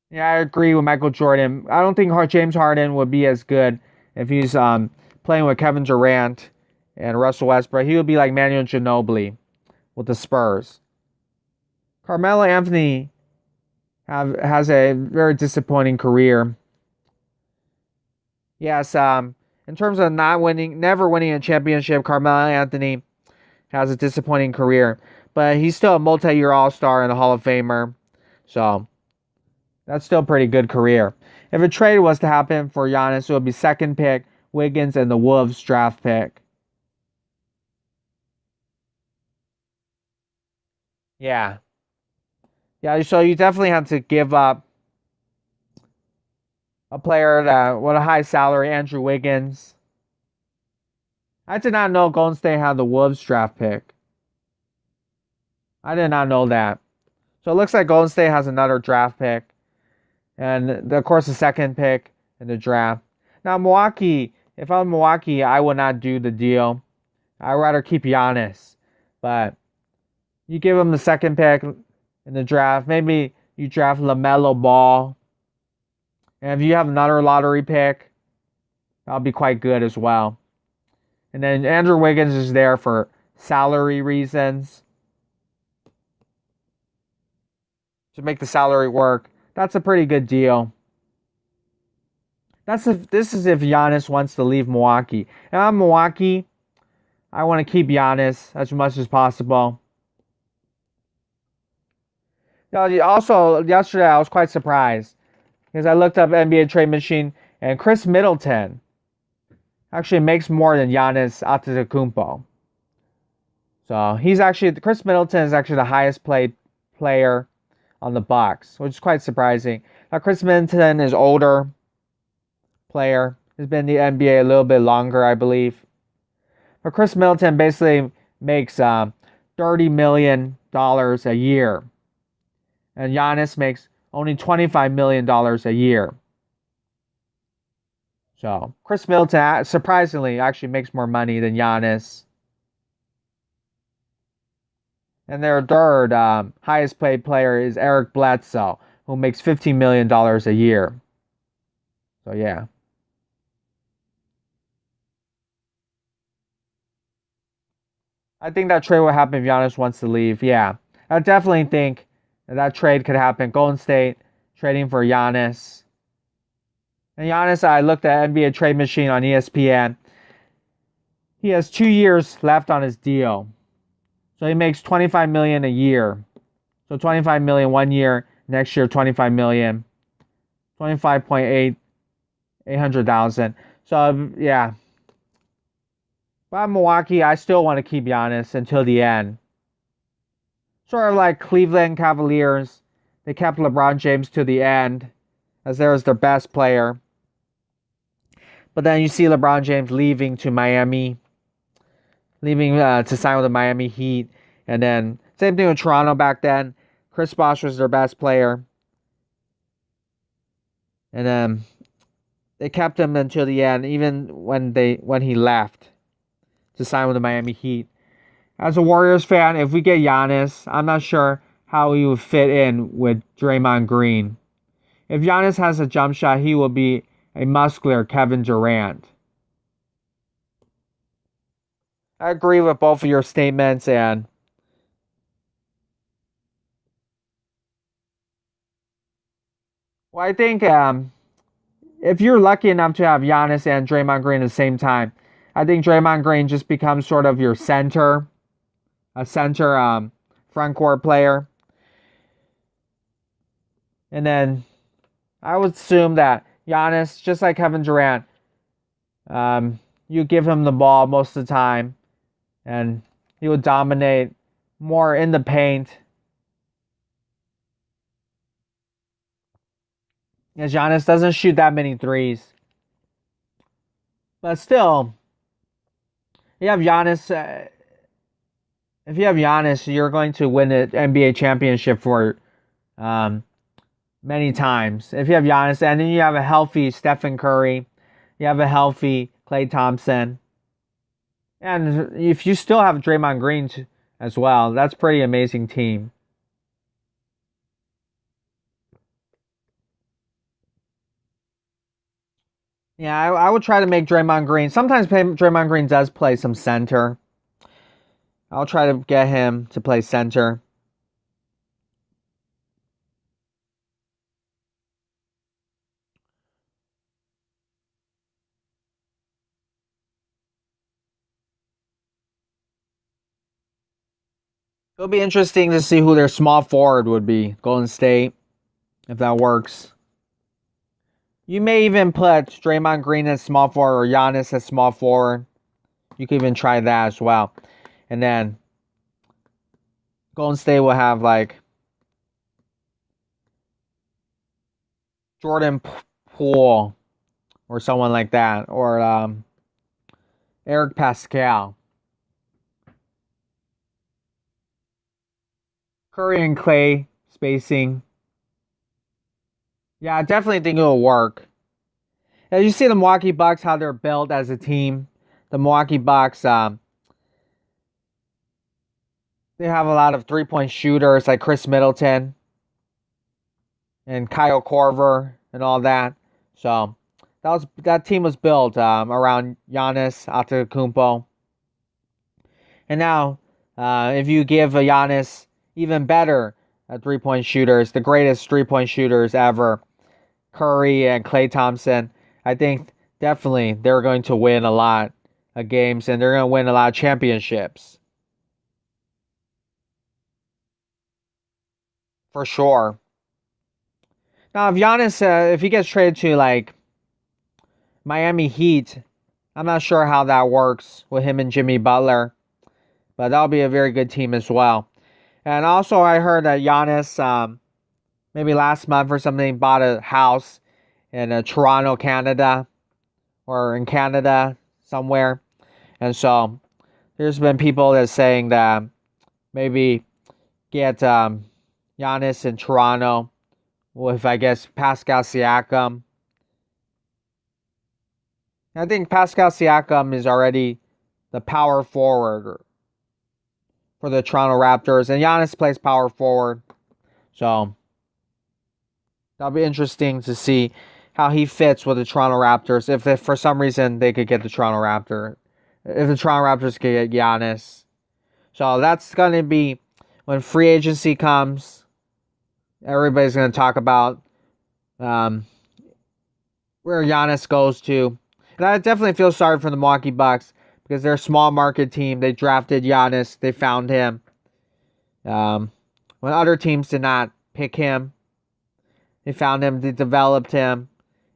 Yeah, I agree with Michael Jordan. I don't think James Harden would be as good if he's playing with Kevin Durant and Russell Westbrook. He would be like Manu Ginobili with the Spurs. Carmelo Anthony has a very disappointing career. Yes, in terms of never winning a championship, Carmelo Anthony has a disappointing career. But he's still a multi-year All-Star and a Hall of Famer. So that's still a pretty good career. If a trade was to happen for Giannis, it would be second pick, Wiggins, and the Wolves draft pick. Yeah. Yeah, so you definitely have to give up a player that with a high salary, Andrew Wiggins. I did not know Golden State had the Wolves draft pick. I did not know that. So it looks like Golden State has another draft pick. And of course the second pick in the draft. Now Milwaukee, if I'm Milwaukee, I would not do the deal. I'd rather keep Giannis. But you give him the second pick in the draft. Maybe you draft LaMelo Ball. And if you have another lottery pick, that'll be quite good as well. And then Andrew Wiggins is there for salary reasons. To make the salary work. That's a pretty good deal. This is if Giannis wants to leave Milwaukee. If I'm Milwaukee, I want to keep Giannis as much as possible. Also, yesterday I was quite surprised because I looked up NBA Trade Machine and Chris Middleton actually makes more than Giannis Antetokounmpo. So Chris Middleton is actually the highest paid player on the Bucks, which is quite surprising. Now Chris Middleton is older player, has been in the NBA a little bit longer, I believe. But Chris Middleton basically makes $30 million a year. And Giannis makes only $25 million a year. So Chris Middleton surprisingly actually makes more money than Giannis. And their third highest paid player is Eric Bledsoe, who makes $15 million a year. So yeah. I think that trade will happen if Giannis wants to leave. Yeah. I definitely think that trade could happen. Golden State trading for Giannis. And Giannis, I looked at NBA Trade Machine on ESPN. He has 2 years left on his deal. So he makes $25 million a year. So $25 million 1 year, next year $25 million. 25.8 800,000. So yeah. But I'm Milwaukee, I still want to keep Giannis until the end. Sort of like Cleveland Cavaliers. They kept LeBron James to the end as there was their best player. But then you see LeBron James leaving to Miami. Leaving to sign with the Miami Heat. And then same thing with Toronto back then. Chris Bosh was their best player. And then they kept him until the end, even when he left to sign with the Miami Heat. As a Warriors fan, if we get Giannis, I'm not sure how he would fit in with Draymond Green. If Giannis has a jump shot, he will be a muscular Kevin Durant. I agree with both of your statements, and I think if you're lucky enough to have Giannis and Draymond Green at the same time, I think Draymond Green just becomes sort of your center, a center front court player. And then I would assume that Giannis, just like Kevin Durant, you give him the ball most of the time, and he would dominate more in the paint. As Giannis doesn't shoot that many threes. But still, you have Giannis. If you have Giannis, you're going to win the NBA championship for many times. If you have Giannis, and then you have a healthy Stephen Curry, you have a healthy Klay Thompson, and if you still have Draymond Green as well, that's a pretty amazing team. Yeah, I would try to make Draymond Green. Sometimes Draymond Green does play some center. I'll try to get him to play center. It'll be interesting to see who their small forward would be. Golden State, if that works. You may even put Draymond Green as small forward or Giannis as small forward. You can even try that as well. And then Golden State will have like Jordan Poole or someone like that, or Eric Pascal. Curry and Clay spacing. Yeah, I definitely think it'll work. As you see the Milwaukee Bucks, how they're built as a team. The Milwaukee Bucks, they have a lot of three-point shooters like Chris Middleton and Kyle Korver and all that. So that team was built around Giannis Antetokounmpo. And now, if you give a Giannis even better three-point shooters, the greatest three-point shooters ever, Curry and Klay Thompson, I think definitely they're going to win a lot of games and they're going to win a lot of championships. For sure. Now, if Giannis, if he gets traded to like Miami Heat, I'm not sure how that works with him and Jimmy Butler, but that'll be a very good team as well. And also, I heard that Giannis, maybe last month or something, bought a house in Toronto, Canada, or in Canada somewhere. And so, there's been people that are saying that maybe get Giannis in Toronto with, I guess, Pascal Siakam. I think Pascal Siakam is already the power forward for the Toronto Raptors, and Giannis plays power forward. So that'll be interesting to see how he fits with the Toronto Raptors. If for some reason they could get the Toronto Raptor, if the Toronto Raptors could get Giannis. So that's going to be when free agency comes. Everybody's going to talk about where Giannis goes to. And I definitely feel sorry for the Milwaukee Bucks because they're a small market team. They drafted Giannis. They found him. When other teams did not pick him, they found him. They developed him.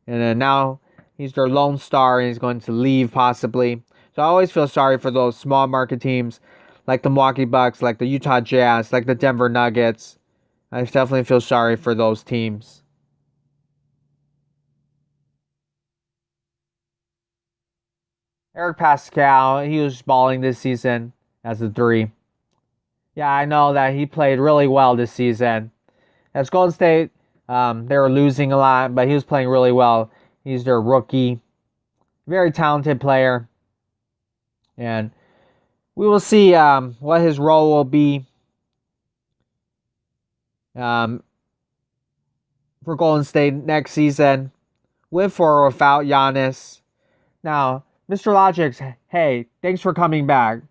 And then now he's their lone star and he's going to leave possibly. So I always feel sorry for those small market teams like the Milwaukee Bucks, like the Utah Jazz, like the Denver Nuggets. I definitely feel sorry for those teams. Eric Pascal, he was balling this season as a 3. Yeah, I know that he played really well this season. As Golden State, they were losing a lot, but he was playing really well. He's their rookie. Very talented player. And we will see what his role will be for Golden State next season, with or without Giannis. Now, Mr. Logics, hey, thanks for coming back.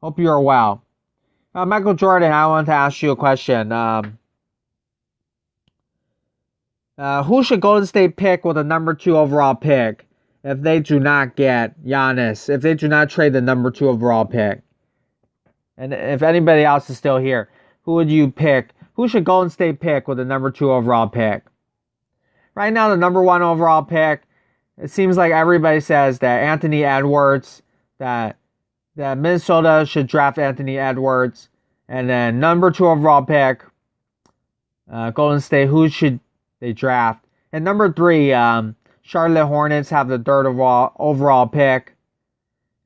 Hope you are well. Michael Jordan, I want to ask you a question. Who should Golden State pick with the number 2 overall pick if they do not get Giannis, if they do not trade the number 2 overall pick? And if anybody else is still here, who would you pick? Who should Golden State pick with the number 2 overall pick? Right now, the number 1 overall pick, it seems like everybody says that Anthony Edwards, that Minnesota should draft Anthony Edwards. And then number 2 overall pick, Golden State, who should they draft? And number 3, Charlotte Hornets have the 3rd overall pick.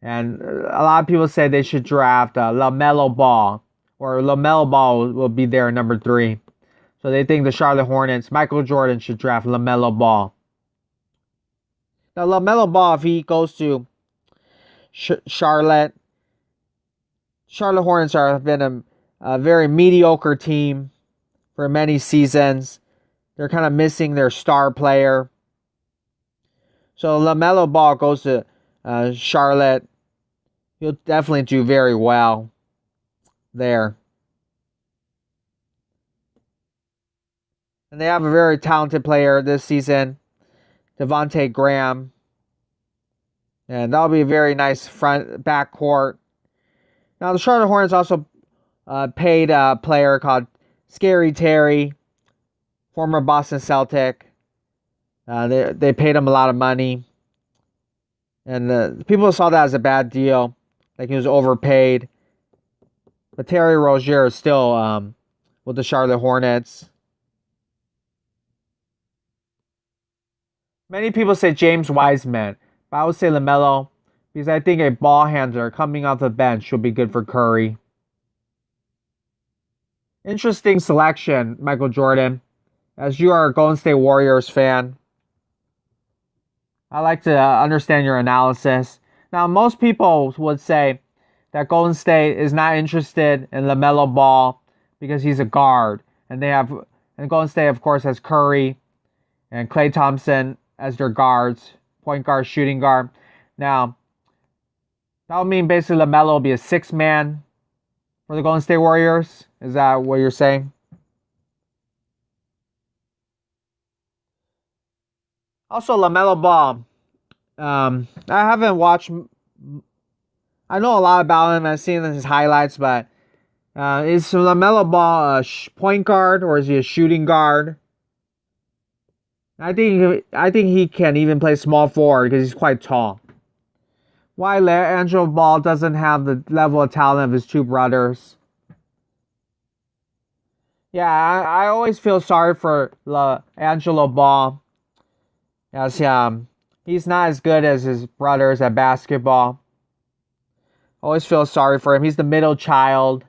And a lot of people say they should draft LaMelo Ball. Or LaMelo Ball will be there number 3. So they think the Charlotte Hornets, Michael Jordan should draft LaMelo Ball. Now LaMelo Ball, if he goes to Charlotte Hornets have been a very mediocre team for many seasons. They're kind of missing their star player. So LaMelo Ball goes to Charlotte. He'll definitely do very well there. And they have a very talented player this season, Devontae Graham. And that'll be a very nice backcourt. Now, the Charlotte Hornets also paid a player called Scary Terry, former Boston Celtic. They paid him a lot of money. And the people saw that as a bad deal. Like he was overpaid. But Terry Rozier is still with the Charlotte Hornets. Many people say James Wiseman, but I would say LaMelo because I think a ball handler coming off the bench will be good for Curry. Interesting selection, Michael Jordan. As you are a Golden State Warriors fan, I like to understand your analysis. Now, most people would say that Golden State is not interested in LaMelo Ball because he's a guard, and Golden State, of course, has Curry and Klay Thompson as their guards, point guard, shooting guard. Now, that would mean basically LaMelo will be a six man for the Golden State Warriors. Is that what you're saying? Also, LaMelo Ball. I haven't watched. I know a lot about him. I've seen his highlights, but is LaMelo Ball a point guard or is he a shooting guard? I think he can even play small forward because he's quite tall. Why Angelo Ball doesn't have the level of talent of his two brothers? Yeah, I always feel sorry for Angelo Ball, as he's not as good as his brothers at basketball. Always feel sorry for him. He's the middle child.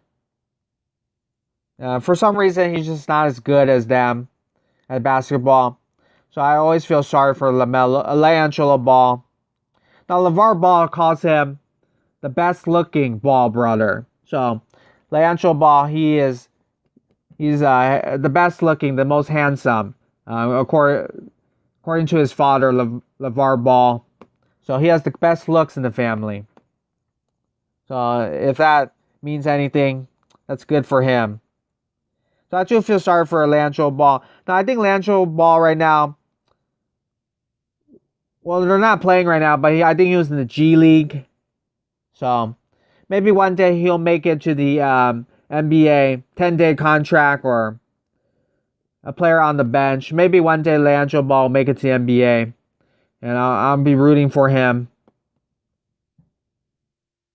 For some reason, he's just not as good as them at basketball. So I always feel sorry for LaAngelo Ball. Now, LeVar Ball calls him the best looking Ball brother. So, LaAngelo Ball, he's the best looking, the most handsome, according to his father, LeVar Ball. So, he has the best looks in the family. So, if that means anything, that's good for him. So, I do feel sorry for LaAngelo Ball. Now, I think LaAngelo Ball right now, well, they're not playing right now, but I think he was in the G League. So maybe one day he'll make it to the NBA 10-day contract or a player on the bench. Maybe one day LaAngelo Ball will make it to the NBA. And I'll be rooting for him.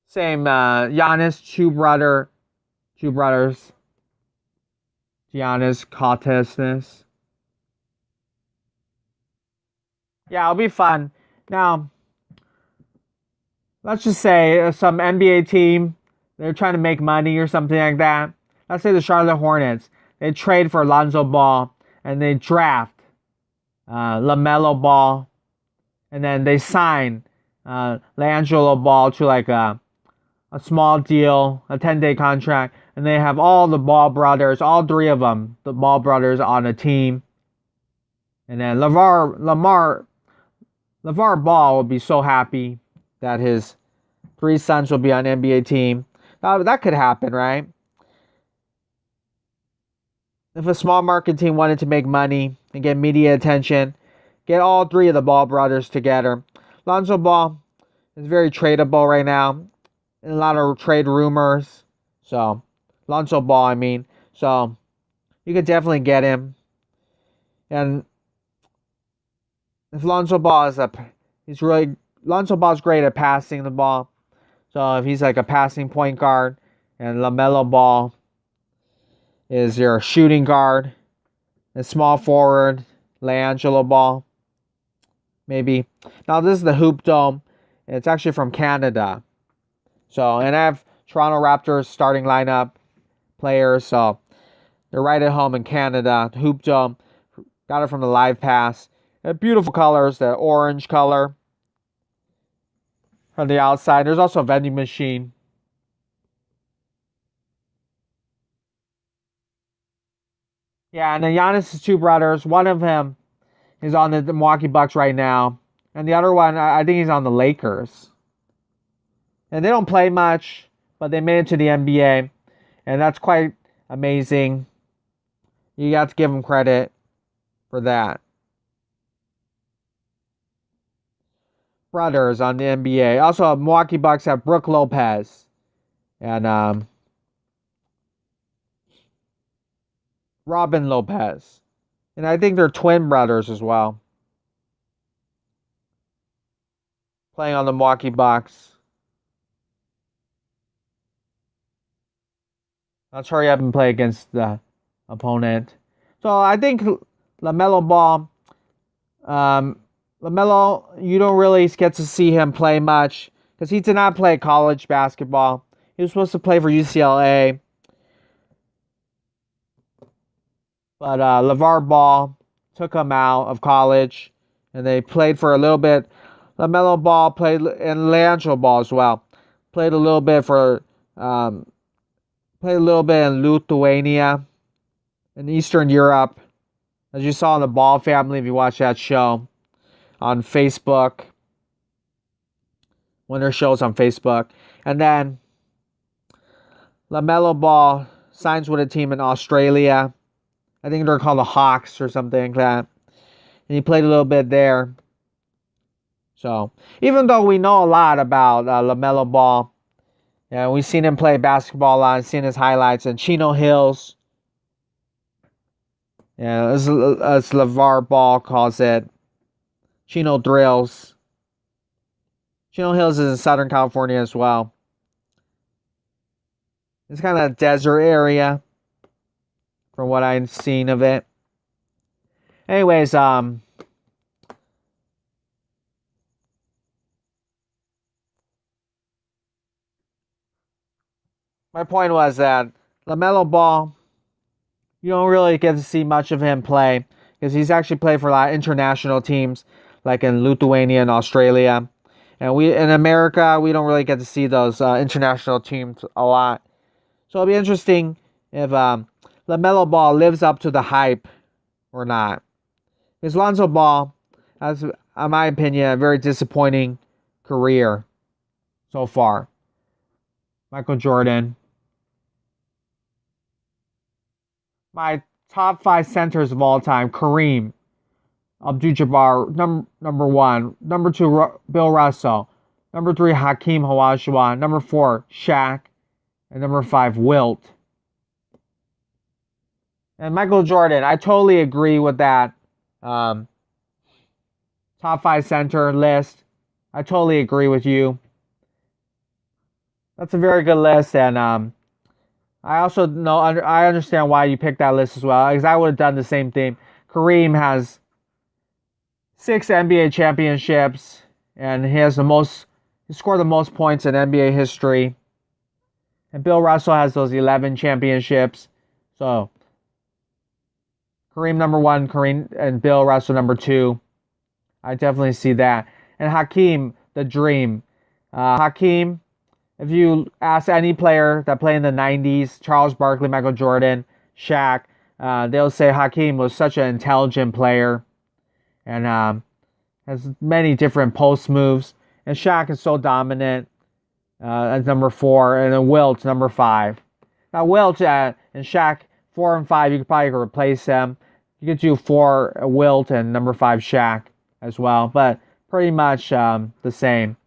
Same, Giannis, two brothers. Giannis, Kautasnis. Yeah, it'll be fun. Now, let's just say some NBA team, they're trying to make money or something like that. Let's say the Charlotte Hornets, they trade for Lonzo Ball and they draft LaMelo Ball, and then they sign LaAngelo Ball to like a small deal, a 10-day contract, and they have all the Ball brothers, all three of them, the Ball brothers on a team. And then LeVar Ball will be so happy that his three sons will be on an NBA team. That could happen, right? If a small market team wanted to make money and get media attention, get all three of the Ball brothers together. Lonzo Ball is very tradable right now. And a lot of trade rumors. So, Lonzo Ball, I mean. So, you could definitely get him. And if Lonzo Ball Lonzo Ball's great at passing the ball. So if he's like a passing point guard, and LaMelo Ball is your shooting guard, and small forward, LaAngelo Ball, maybe. Now this is the Hoop Dome. It's actually from Canada. So, and I have Toronto Raptors starting lineup players. So they're right at home in Canada. The Hoop Dome. Got it from the Live Pass. Beautiful colors, the orange color on the outside. There's also a vending machine. Yeah, and then Giannis' two brothers. One of them is on the Milwaukee Bucks right now. And the other one, I think he's on the Lakers. And they don't play much, but they made it to the NBA. And that's quite amazing. You got to give them credit for that. Brothers on the NBA. Also, Milwaukee Bucks have Brook Lopez and Robin Lopez. And I think they're twin brothers as well. Playing on the Milwaukee Bucks. Let's hurry up and play against the opponent. So I think LaMelo Ball, LaMelo, you don't really get to see him play much because he did not play college basketball. He was supposed to play for UCLA. But LeVar Ball took him out of college, and they played for a little bit. LaMelo Ball played, and Leandro Ball as well. Played a little bit in Lithuania, in Eastern Europe, as you saw in the Ball family if you watch that show on Facebook. When their shows on Facebook. And then LaMelo Ball signs with a team in Australia. I think they're called the Hawks or something like that. And he played a little bit there. So, even though we know a lot about LaMelo Ball, yeah, we've seen him play basketball a lot, seen his highlights in Chino Hills. Yeah, as LeVar Ball calls it, Chino Drills. Chino Hills is in Southern California as well. It's kind of a desert area, from what I've seen of it. Anyways, my point was that LaMelo Ball, you don't really get to see much of him play because he's actually played for a lot of international teams, like in Lithuania and Australia. And we in America, we don't really get to see those international teams a lot. So it'll be interesting if LaMelo Ball lives up to the hype or not. Because Lonzo Ball has, in my opinion, a very disappointing career so far. Michael Jordan. My top 5 centers of all time: Kareem Abdul-Jabbar, number 1. Number 2, Bill Russell. Number 3, Hakeem Olajuwon. Number 4, Shaq. And number 5, Wilt. And Michael Jordan, I totally agree with that top 5 center list. I totally agree with you. That's a very good list, and I also know I understand why you picked that list as well, because I would have done the same thing. Kareem has 6 NBA championships, and he scored the most points in NBA history. And Bill Russell has those 11 championships. So Kareem number 1, Kareem and Bill Russell number 2. I definitely see that. And Hakeem, the dream. Hakeem, if you ask any player that played in the 90s, Charles Barkley, Michael Jordan, Shaq, they'll say Hakeem was such an intelligent player and has many different post moves. And Shaq is so dominant at number 4, and then Wilt, number 5. Now, Wilt and Shaq, 4 and 5, you could probably replace them. You could do 4 Wilt and number 5 Shaq as well, but pretty much the same.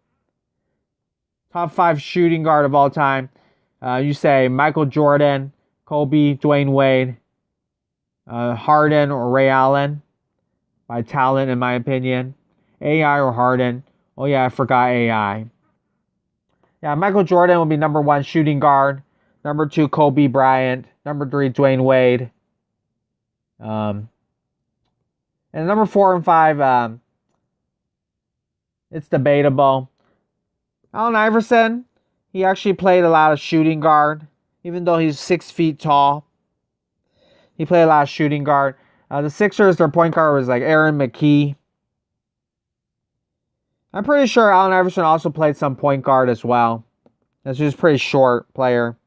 Top 5 shooting guard of all time. You say Michael Jordan, Kobe, Dwayne Wade, Harden or Ray Allen, by talent in my opinion. AI or Harden. Oh yeah, I forgot AI. Yeah, Michael Jordan will be number 1 shooting guard. Number 2, Kobe Bryant. Number 3, Dwayne Wade. And number 4 and 5, it's debatable. Allen Iverson, he actually played a lot of shooting guard, even though he's 6 feet tall. He played a lot of shooting guard. The Sixers, their point guard was like Aaron McKee. I'm pretty sure Allen Iverson also played some point guard as well. He was a pretty short player.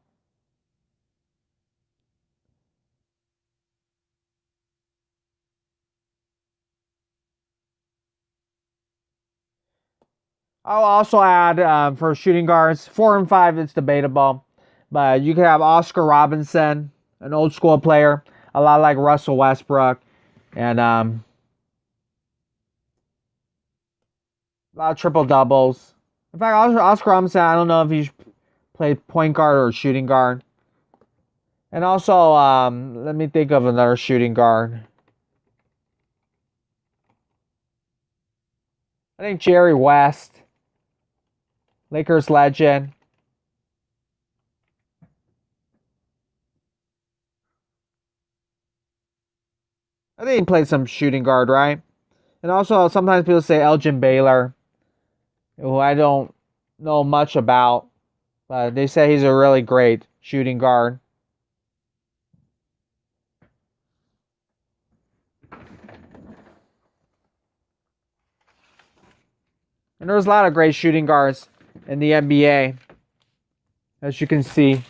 I'll also add for shooting guards, 4 and 5, it's debatable. But you could have Oscar Robinson, an old school player, a lot like Russell Westbrook. And a lot of triple doubles. In fact, Oscar Robinson, I don't know if he played point guard or shooting guard. And also, let me think of another shooting guard. I think Jerry West, Lakers legend. I think he played some shooting guard, right? And also, sometimes people say Elgin Baylor, who I don't know much about, but they say he's a really great shooting guard. And there's a lot of great shooting guards in the NBA, as you can see.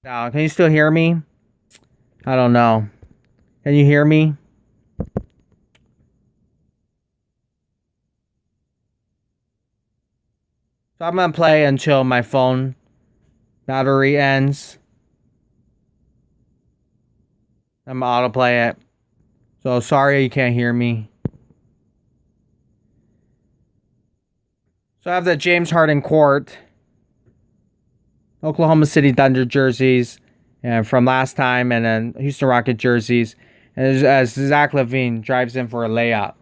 Now, can you still hear me? I don't know. Can you hear me? So I'm gonna play until my phone battery ends. I'm gonna autoplay it. So sorry you can't hear me. So I have the James Harden court, Oklahoma City Thunder jerseys, and from last time, and then Houston Rocket jerseys. As Zach LaVine drives in for a layup.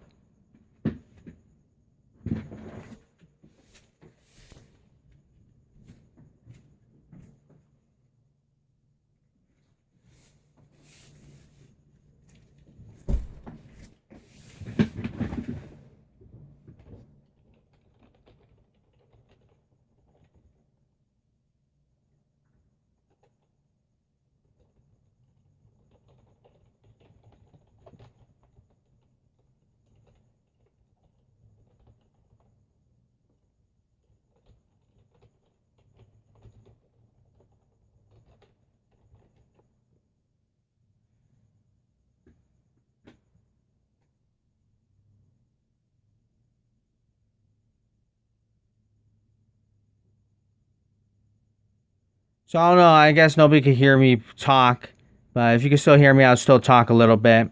So I don't know. I guess nobody could hear me talk, but if you can still hear me, I'll still talk a little bit.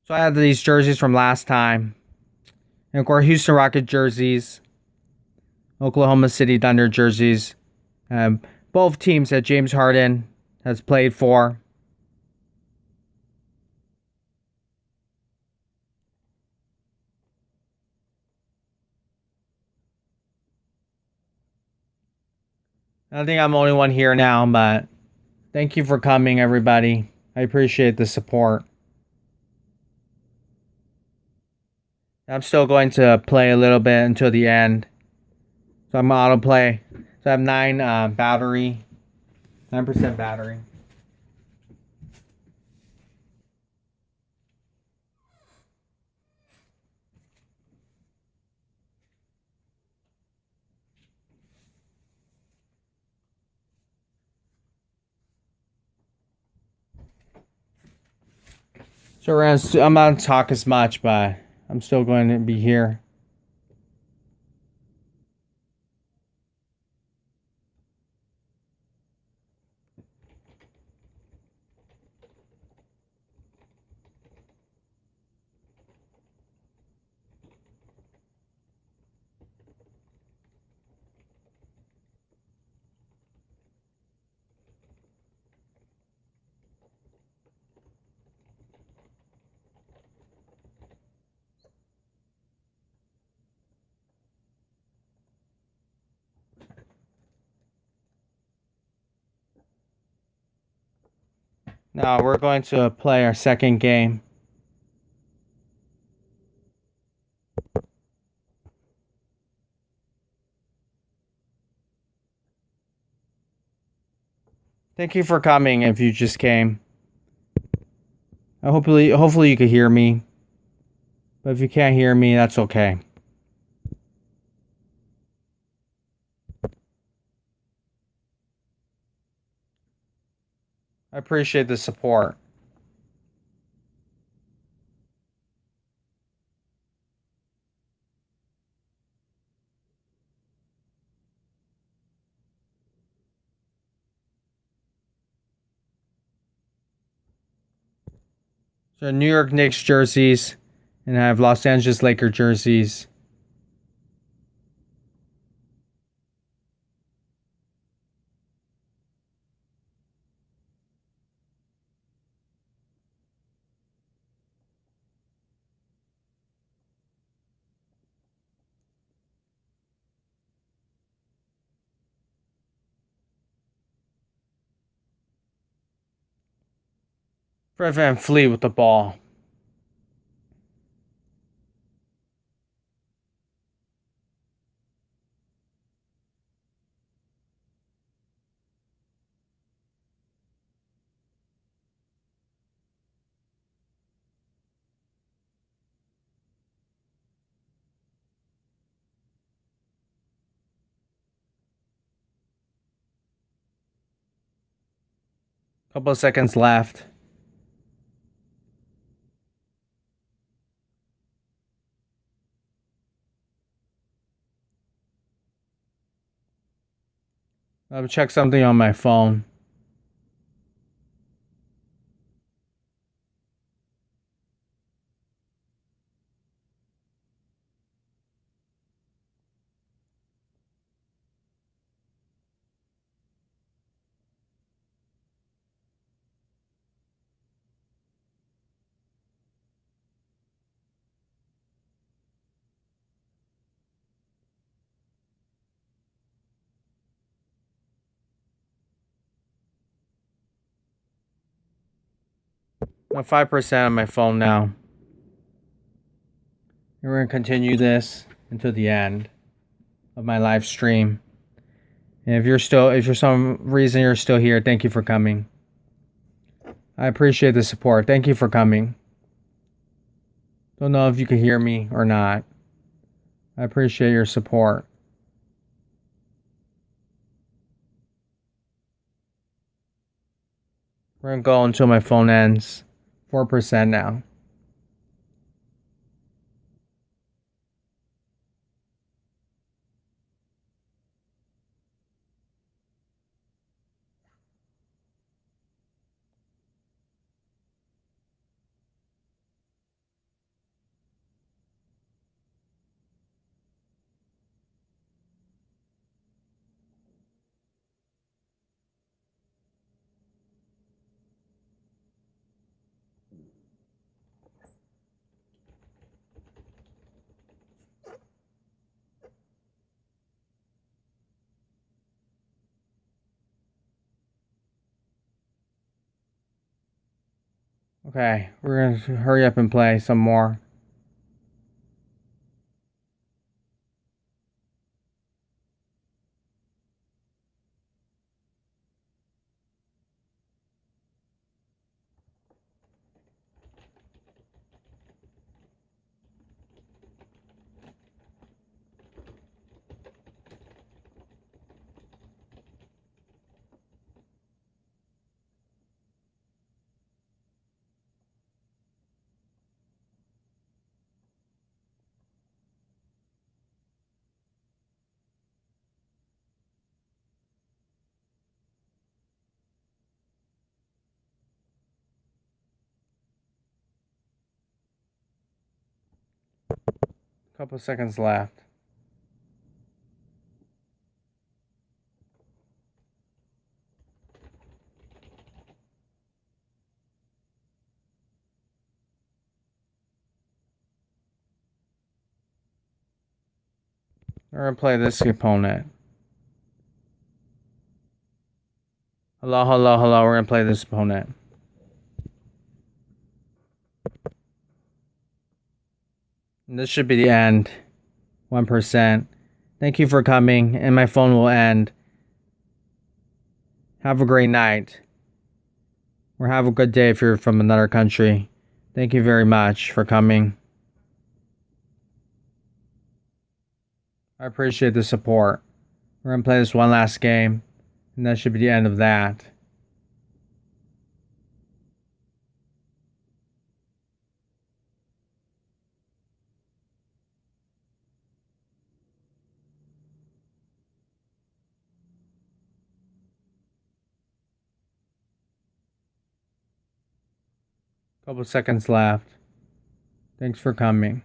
So I had these jerseys from last time, and of course Houston Rocket jerseys, Oklahoma City Thunder jerseys. Both teams that James Harden has played for. I think I'm the only one here now, but thank you for coming, everybody. I appreciate the support. I'm still going to play a little bit until the end. So I'm gonna auto play. So I have 9% battery. So I'm not gonna talk as much, but I'm still going to be here. Now we're going to play our second game. Thank you for coming if you just came. Hopefully you could hear me. But if you can't hear me, that's okay. I appreciate the support. So New York Knicks jerseys, and I have Los Angeles Laker jerseys. Fred VanVleet with the ball. Couple of seconds left. I'll check something on my phone. I'm 5% on my phone now. And we're gonna continue this until the end of my live stream. And if for some reason you're still here, thank you for coming. I appreciate the support. Thank you for coming. Don't know if you can hear me or not. I appreciate your support. We're gonna go until my phone ends. 4% now. Okay, we're gonna hurry up and play some more. Couple seconds left. We're gonna play this opponent. Hello, hello, hello. We're gonna play this opponent. And this should be the end. 1%. Thank you for coming, and my phone will end. Have a great night. Or have a good day if you're from another country. Thank you very much for coming. I appreciate the support. We're gonna play this one last game, and that should be the end of that. Couple seconds left. Thanks for coming.